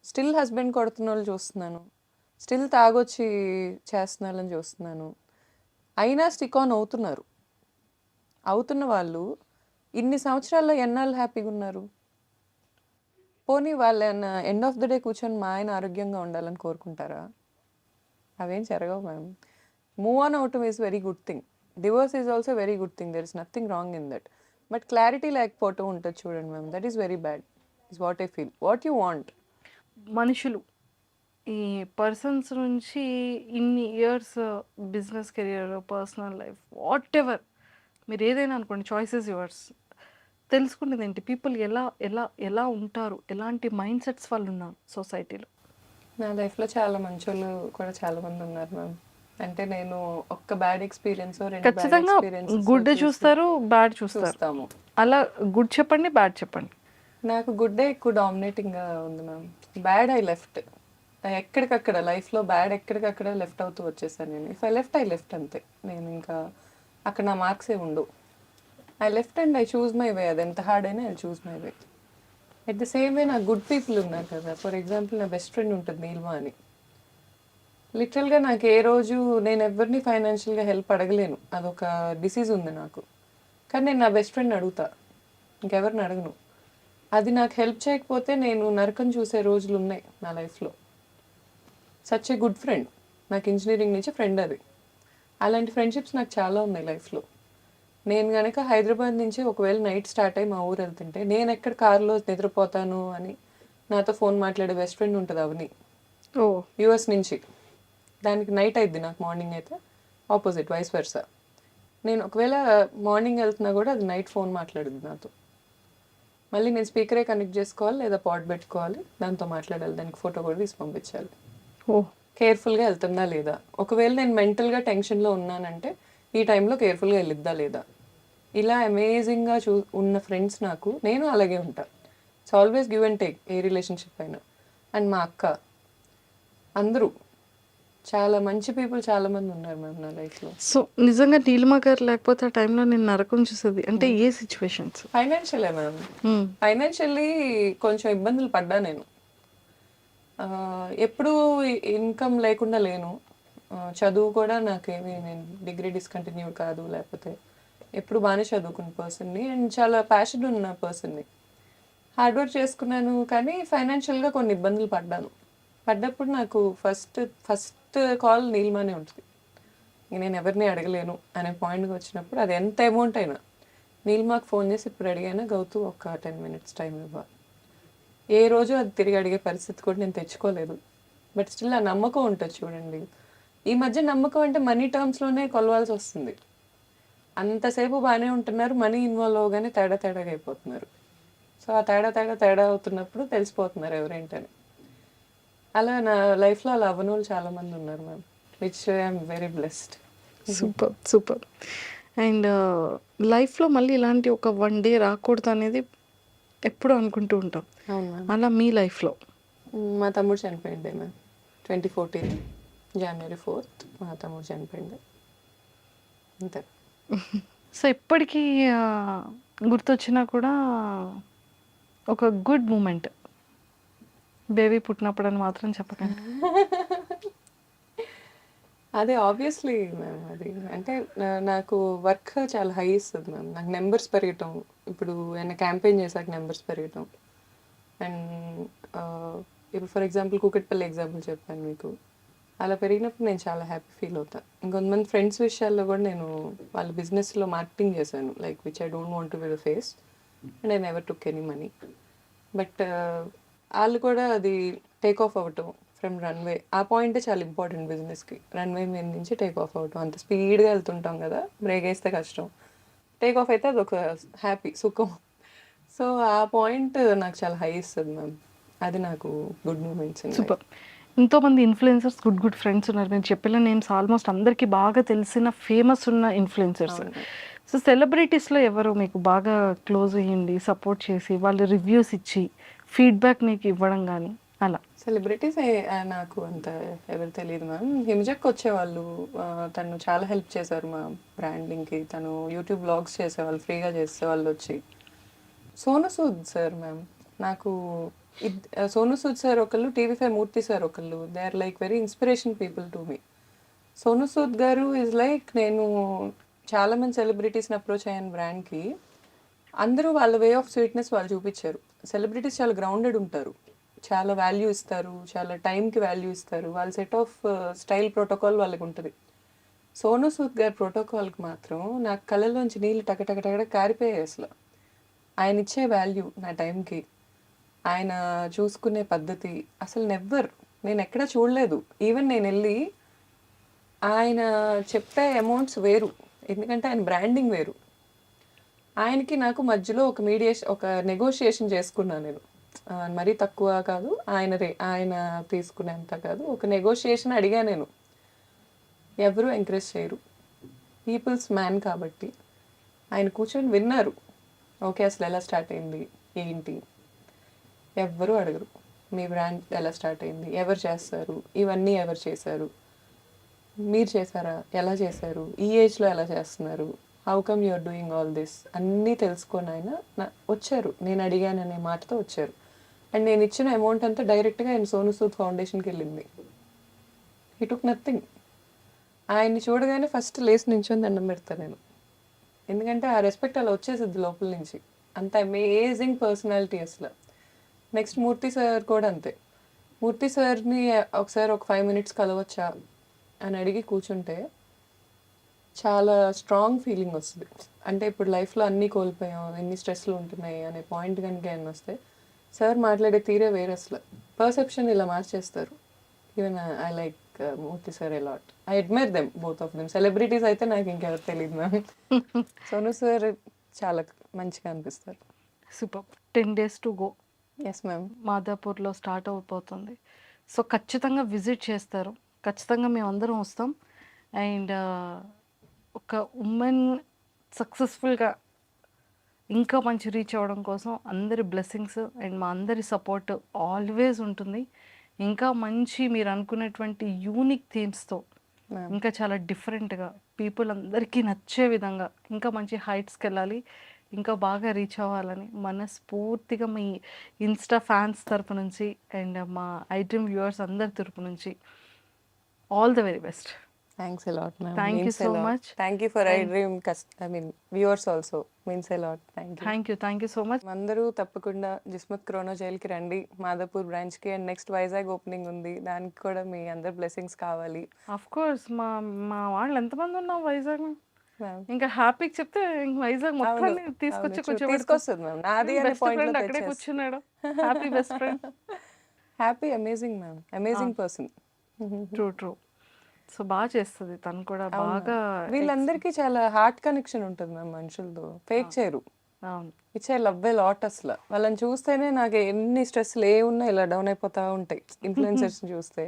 స్టిల్ హస్బెండ్ కొడుతున్న వాళ్ళు చూస్తున్నాను, స్టిల్ తాగొచ్చి చేస్తున్న వాళ్ళని చూస్తున్నాను. అయినా స్టిక్ ఆన్ అవుతున్న వాళ్ళు ఇన్ని సంవత్సరాల్లో ఎన్నాళ్ళు హ్యాపీగా ఉన్నారు? పోనీ వాళ్ళ ఎండ్ ఆఫ్ ద డే కూర్చొని మా ఆయన ఆరోగ్యంగా ఉండాలని కోరుకుంటారా? అవేం జరగవు మ్యామ్. మూవ్ ఆన్ అవటం is very good thing. Divorce is also very good thing. There is nothing wrong in that. But clarity లేకపోవటం ఉంటుంది చూడండి ma'am, that is very bad. Is what I feel. What you want? మనుషులు ఈ persons నుంచి ఇన్ని years business career, personal life, what ever మీరు ఏదైనా అనుకోండి, చాయిసెస్ యువర్స్. తెలుసుకునేది ఏంటి? పీపుల్ ఎలా ఎలా ఎలా ఉంటారు, ఎలాంటి మైండ్ సెట్స్ వాళ్ళు ఉన్నారు సొసైటీలో. నా లైఫ్లో చాలా మంచోళ్ళు కూడా చాలా మంది ఉన్నారు మ్యామ్. అంటే నేను ఒక్క బ్యాడ్ ఎక్స్పీరియన్స్ రెండు బ్యాడ్ ఖచ్చితంగా ఎక్స్పీరియన్సెస్ గుడ్ చూస్తారు, బ్యాడ్ చూస్తారు. చూస్తాము. అలా గుడ్ చెప్పండి, బ్యాడ్ చెప్పండి. నాకు గుడ్డే ఎక్కువ డామినేటింగ్గా ఉంది మ్యామ్. Bad I left. ఎక్కడికక్కడ లైఫ్లో బ్యాడ్ ఎక్కడికక్కడ లెఫ్ట్ అవుతూ వచ్చేసాను నేను. ఇఫ్ ఐ లెఫ్ట్ అంతే. నేను ఇంకా అక్కడ నా మార్క్స్ ఏ ఉండవు. I left and I choose my way. అది ఎంత హార్డ్ అయినా I choose my way. At the same way నాకు గుడ్ పీపుల్ ఉన్నారు కదా. ఫర్ ఎగ్జాంపుల్ నా బెస్ట్ ఫ్రెండ్ ఉంటుంది నీల్మా అని. లిటరల్గా నాకు ఏ రోజు నేను ఎవరిని ఫైనాన్షియల్గా హెల్ప్ అడగలేను, అదొక డిసీజ్ ఉంది నాకు. కానీ నేను నా బెస్ట్ ఫ్రెండ్ అడుగుతా, ఇంకెవరిని అడగను. అది నాకు హెల్ప్ చేయకపోతే నేను నరకం చూసే రోజులు ఉన్నాయి నా లైఫ్లో. Such a good friend. నాకు ఇంజనీరింగ్ నుంచి ఫ్రెండ్ అది. అలాంటి ఫ్రెండ్షిప్స్ నాకు చాలా ఉన్నాయి లైఫ్లో. నేను కనుక హైదరాబాద్ నుంచి ఒకవేళ నైట్ స్టార్ట్ అయ్యి మా ఊరు వెళ్తుంటే నేను ఎక్కడ కారులో నిద్రపోతాను అని నాతో ఫోన్ మాట్లాడే బెస్ట్ ఫ్రెండ్ ఉంటుంది అవని, ఓ యూఎస్ నుంచి. దానికి నైట్ అయిద్ది, నాకు మార్నింగ్ అయితే ఆపోజిట్ వైస్ వర్సా. నేను ఒకవేళ మార్నింగ్ వెళ్తున్నా కూడా అది నైట్ ఫోన్ మాట్లాడుద్ది నాతో. మళ్ళీ నేను స్పీకరే కనెక్ట్ చేసుకోవాలి లేదా పాట్ పెట్టుకోవాలి, దాంతో మాట్లాడాలి, దానికి ఫోటో కూడా తీసి పంపించాలి. ఓ కేర్ఫుల్గా వెళ్తుందా లేదా. ఒకవేళ నేను మెంటల్గా టెన్షన్లో ఉన్నానంటే ఈ టైంలో కేర్ఫుల్గా వెళ్ళిద్దా లేదా. ఇలా అమేజింగ్గా ఉన్న ఫ్రెండ్స్ నాకు. నేను అలాగే ఉంటా. It's always give and take a relationship అయినా. అండ్ మా అక్క, అందరూ చాలా మంచి పీపుల్ చాలా మంది ఉన్నారు మ్యామ్ నా లైఫ్లో. సో నిజంగా నీలిమా గారు లేకపోతే ఆ టైంలో నేను నరకం చూసేది అంటే ఏ సిచ్యువేషన్స్? ఫైనాన్షియలే మ్యామ్. ఫైనాన్షియల్లీ కొంచెం ఇబ్బందులు పడ్డా నేను. ఎప్పుడూ ఇన్కమ్ లేకుండా లేను. చదువు కూడా నాకేమి, నేను డిగ్రీ డిస్కంటిన్యూ కాదు, లేకపోతే ఎప్పుడు బాగానే చదువుకున్న పర్సన్ని అండ్ చాలా ప్యాషన్ ఉన్న పర్సన్ని. హార్డ్ వర్క్ చేసుకున్నాను కానీ ఫైనాన్షియల్గా కొన్ని ఇబ్బందులు పడ్డప్పుడు నాకు ఫస్ట్ కాల్ నీలిమానే ఉంటుంది. నేను ఎవరిని అడగలేను అనే పాయింట్కి వచ్చినప్పుడు, అది ఎంత అమౌంట్ అయినా నీలిమాకు ఫోన్ చేసి ఇప్పుడు అడిగానా గౌతు ఒక 10 minutes టైం ఇవ్వాలి. ఏ రోజు అది తిరిగి అడిగే పరిస్థితి కూడా నేను తెచ్చుకోలేదు. బట్ స్టిల్ ఆ నమ్మకం ఉంటుంది చూడండి. ఈ మధ్య నమ్మకం అంటే మనీ టర్మ్స్లోనే కొలవాల్సి వస్తుంది. అంతసేపు బాగానే ఉంటున్నారు, మనీ ఇన్వాల్వ్ అవగానే తేడాగా అయిపోతున్నారు. సో ఆ తేడా అవుతున్నప్పుడు తెలిసిపోతున్నారు ఎవరేంటని. అలా నా లైఫ్లో అలా అవ్వనోళ్ళు చాలామంది ఉన్నారు ma'am, which I'm very blessed. Super. And లైఫ్లో మళ్ళీ ఇలాంటి ఒక 1 day రాకూడదు అనేది ఎప్పుడు అనుకుంటూ ఉంటాం. అవును మ్యామ్. అలా మీ లైఫ్లో? మా తమ్ముడు చనిపోయింది మ్యామ్. 2014 January 4th మా తమ్ముడు చనిపోయింది అంతే. సో ఎప్పటికీ గుర్తొచ్చినా కూడా ఒక గుడ్ మూమెంట్, బేబీ పుట్టినప్పుడు అని మాత్రం చెప్పకండి. అదే ఆబ్వియస్లీ మ్యామ్. అది అంటే నాకు వర్క్ చాలా హై ఇస్తుంది మ్యామ్. నాకు నెంబర్స్ పెరగటం, ఇప్పుడు ఏమైనా క్యాంపెయిన్ చేశాక నెంబర్స్ పెరగటం. అండ్ ఇప్పుడు ఫర్ ఎగ్జాంపుల్ కూకట్పల్లి ఎగ్జాంపుల్ చెప్పాను మీకు. అలా పెరిగినప్పుడు నేను చాలా హ్యాపీ ఫీల్ అవుతాను. ఇంకొంతమంది ఫ్రెండ్స్ విషయాల్లో కూడా నేను వాళ్ళ బిజినెస్లో మార్కెటింగ్ చేశాను, like which I don't want to be the face and I never took any money. But వాళ్ళు కూడా అది టేక్ ఆఫ్ అవ్వటం ఫ్రమ్ రన్వే, ఆ పాయింటే చాలా ఇంపార్టెంట్ బిజినెస్కి. రన్వే మీద నుంచి టేక్ ఆఫ్ అవ్వటం, అంత స్పీడ్గా వెళ్తుంటాం కదా, బ్రేక్ వేస్తే కష్టం, టేక్ ఆఫ్ అయితే అదొక హ్యాపీ సుఖం. సో ఆ పాయింట్ నాకు చాలా హై ఇస్తుంది మ్యామ్. అది నాకు గుడ్ మూమెంట్స్. సూపర్. ఎంతోమంది ఇన్ఫ్లుయెన్సర్స్, గుడ్ ఫ్రెండ్స్ ఉన్నారు. మీరు చెప్పిన నేమ్స్ ఆల్మోస్ట్ అందరికీ బాగా తెలిసిన ఫేమస్ ఉన్న ఇన్ఫ్లుయెన్సర్స్. సో సెలబ్రిటీస్లో ఎవరు మీకు బాగా క్లోజ్ అయ్యింది, సపోర్ట్ చేసి వాళ్ళు రివ్యూస్ ఇచ్చి ఫీడ్బ్యాక్ మీకు ఇవ్వడం కానీ అలా? సెలబ్రిటీస్ నాకు అంత ఎవరు తెలియదు మ్యామ్. హిమజక్ వచ్చేవాళ్ళు, తను చాలా హెల్ప్ చేశారు మా బ్రాండింగ్కి. తను యూట్యూబ్ వ్లాగ్స్ చేసేవాళ్ళు, ఫ్రీగా చేసేవాళ్ళు వచ్చి. సోను సూద్ సార్ మ్యామ్, నాకు సోను సూద్ సార్ ఒకళ్ళు, TV5 మూర్తి సార్ ఒకళ్ళు. They are like very inspiration people to me. Sonu Sood గారు ఈజ్ లైక్, నేను చాలామంది సెలబ్రిటీస్ని అప్రోచ్ అయ్యాను బ్రాండ్కి. అందరూ వాళ్ళ వే ఆఫ్ స్వీట్నెస్ వాళ్ళు చూపించారు. సెలబ్రిటీస్ చాలా గ్రౌండెడ్ ఉంటారు, చాలా వాల్యూ ఇస్తారు, చాలా టైంకి వాల్యూ ఇస్తారు. వాళ్ళ సెట్ ఆఫ్ స్టైల్ ప్రోటోకాల్ వాళ్ళకి ఉంటుంది. సోను సూద్ గారి ప్రోటోకాల్కి మాత్రం నాకు కళ్ళలోంచి నీళ్ళు టకటక కారిపోయాయి అసలు. ఆయన ఇచ్చే వాల్యూ నా టైంకి, ఆయన చూసుకునే పద్ధతి అసలు నేను ఎక్కడా చూడలేదు. ఈవెన్ నేను వెళ్ళి ఆయన చెప్పే అమౌంట్స్ వేరు, ఎందుకంటే ఆయన బ్రాండింగ్ వేరు. ఆయనకి నాకు మధ్యలో ఒక నెగోషియేషన్ చేసుకున్నాను నేను. మరీ తక్కువ కాదు, ఆయన తీసుకునేంత కాదు. ఒక నెగోషియేషన్ అడిగా నేను, ఎవరు ఎంకరేజ్ చేయరు. పీపుల్స్ మ్యాన్ కాబట్టి ఆయన కూర్చొని విన్నారు. ఓకే, అసలు ఎలా స్టార్ట్ అయింది ఏంటి, ఎవ్వరూ అడగరు. మీ బ్రాండ్ ఎలా స్టార్ట్ అయింది, ఎవరు చేస్తారు, ఇవన్నీ ఎవరు చేశారు, మీరు చేశారా, ఎలా చేశారు, ఈ ఏజ్లో ఎలా చేస్తున్నారు, how come you're doing all this అన్నీ తెలుసుకొని ఆయన వచ్చారు. నేను అడిగాననే మాటతో వచ్చారు. అండ్ నేను ఇచ్చిన అమౌంట్ అంతా డైరెక్ట్గా ఆయన సోను సూద్ ఫౌండేషన్కి వెళ్ళింది. He took nothing. ఆయన్ని చూడగానే ఫస్ట్ లేచి నించొని దండం పెడతాను నేను, ఎందుకంటే ఆ రెస్పెక్ట్ అలా వచ్చేసిద్ది లోపల నుంచి. అంత అమేజింగ్ పర్సనాలిటీ అసలు. నెక్స్ట్ మూర్తి సార్ కూడా అంతే. మూర్తి సార్ని ఒకసారి ఒక 5 minutes కలవచ్చా అని అడిగి కూర్చుంటే చాలా స్ట్రాంగ్ ఫీలింగ్ వస్తుంది. అంటే ఇప్పుడు లైఫ్లో అన్నీ కోల్పోయాం, ఎన్ని స్ట్రెస్లు ఉంటున్నాయి అనే పాయింట్ కనుక ఏమైనా వస్తే సార్ మాట్లాడే తీరే వేరే. అసలు పర్సెప్షన్ ఇలా మార్చేస్తారు. Even I like Murthy sir allot. I admire them, both of them. Celebrities అయితే నాకు ఇంకెవరు తెలియదు మ్యామ్. సోను సార్ చాలా మంచిగా అనిపిస్తారు. Super. 10 days to go. Yes ma'am. మాదాపూర్లో స్టార్ట్ అయిపోతుంది. సో ఖచ్చితంగా విజిట్ చేస్తారు. ఖచ్చితంగా మేము అందరం వస్తాం. అండ్ ఒక ఉమెన్ సక్సెస్ఫుల్గా ఇంకా మంచి రీచ్ అవ్వడం కోసం అందరి బ్లెస్సింగ్స్ అండ్ మా అందరి సపోర్ట్ ఆల్వేస్ ఉంటుంది. ఇంకా మంచి మీరు అనుకున్నటువంటి యూనిక్ థీమ్స్తో ఇంకా చాలా డిఫరెంట్గా పీపుల్ అందరికీ నచ్చే విధంగా ఇంకా మంచి హైట్స్కి వెళ్ళాలి, ఇంకా బాగా రీచ్ అవ్వాలని మనస్ఫూర్తిగా మీ ఇన్స్టా ఫ్యాన్స్ తరపు నుంచి అండ్ మా ఐడ్రీమ్ వ్యూవర్స్ అందరి తరపు నుంచి all the very best. Thanks a lot ma'am. Thank you Means a so lot. much. Thank you for iDream viewers also. Means a lot. Thank you. Thank you so much. అందరూ తప్పకుండా జిస్మత్ క్రోనో జైల్కి రండి, మాదాపూర్ బ్రాంచ్కి. And next Vizag opening ఉంది, దానికి కూడా మీ అందరి blessings కావాలి. Of course మా మా వాళ్ళు ఎంతమంది ఉన్నాం వైజాగ్, Ma'am. ఇంకా హ్యాపీకి చెప్తే ఇంక వైజాగ్ మొత్తాన్ని తీసుకొచ్చి తీసుకొస్తుంది మ్యామ్. నాది అనే బెస్ట్ ఫ్రెండ్ అక్కడే పాయింట్ కూర్చున్నాడు. Happy best friend. Happy amazing ma'am, amazing person. True. So బాగా చేస్తుంది తను కూడా బాగా. వీళ్ళందరికీ చాలా హార్ట్ కనెక్షన్ ఉంటుంది మ్యామ్ మనుషులతో, ఫేక్ చేయరు. అవును. It's I love a lot. అసలు వాళ్ళని చూస్తేనే నాకు ఎన్ని స్ట్రెస్లు ఏ ఉన్నా ఇలా డౌన్ అయిపోతా ఉంటాయి. ఇన్ఫ్లుయెన్సర్స్ చూస్తే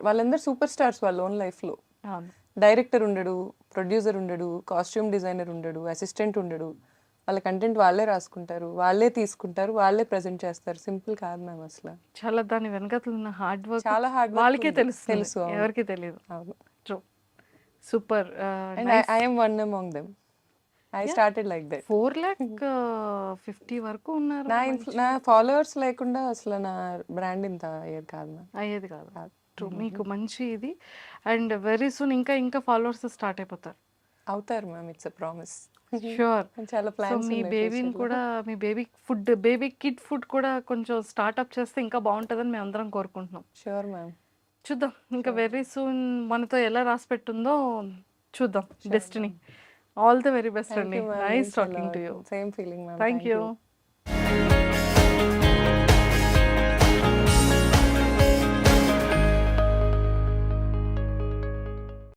వాళ్ళందరూ సూపర్ స్టార్స్ వాళ్ళ ఓన్ లైఫ్లో. అవును. డైరెక్టర్ ఉండడు, ప్రొడ్యూసర్ ఉండడు, కాస్ట్యూమ్ డిజైనర్ ఉండడు, అసిస్టెంట్ ఉండడు. వాళ్ళ కంటెంట్ వాళ్ళే రాసుకుంటారు, వాళ్ళే తీసుకుంటారు, వాళ్ళే ప్రజెంట్ చేస్తారు. సింపుల్ కాదు మ్యామ్ అసలు. చాలా దాని వెనకాల ఉన్న హార్డ్ వర్క్ చాలా హార్డ్ వాళ్ళకే తెలుసు, అవును. ఎవరికి తెలియదు. అవును. True. Super. And I am one among them. I started like that. 4,50,000 వరకు ఉన్నారు. నా ఫాలోవర్స్ లేకుండా అసలు నా బ్రాండ్ ఇంత అయ్యేది కాదు మ్యామ్. అయ్యేది కాదు. ట్రూ. మీకు మంచి ఇది. అండ్ వెరీ సూన్ ఇంకా ఫాలోవర్స్ స్టార్ట్ అయిపోతారు. అవుతారు ma'am, it's a promise. Sure. చాలా సో ప్లాన్స్ మీ బేబీని కూడా, మీ బేబీ కిడ్ ఫుడ్ కూడా కొంచెం స్టార్ట్అప్ చేస్తే ఇంకా బాగుంటుందని మేము అందరం కోరుకుంటున్నాం. Sure ma'am. చూద్దాం ఇంకా వెరీ సూన్ మనతో ఎలా రాసి పెట్టుందో చూద్దాం destiny. All the very best అండి. Nice talking to you. Same feeling ma'am. Thank you.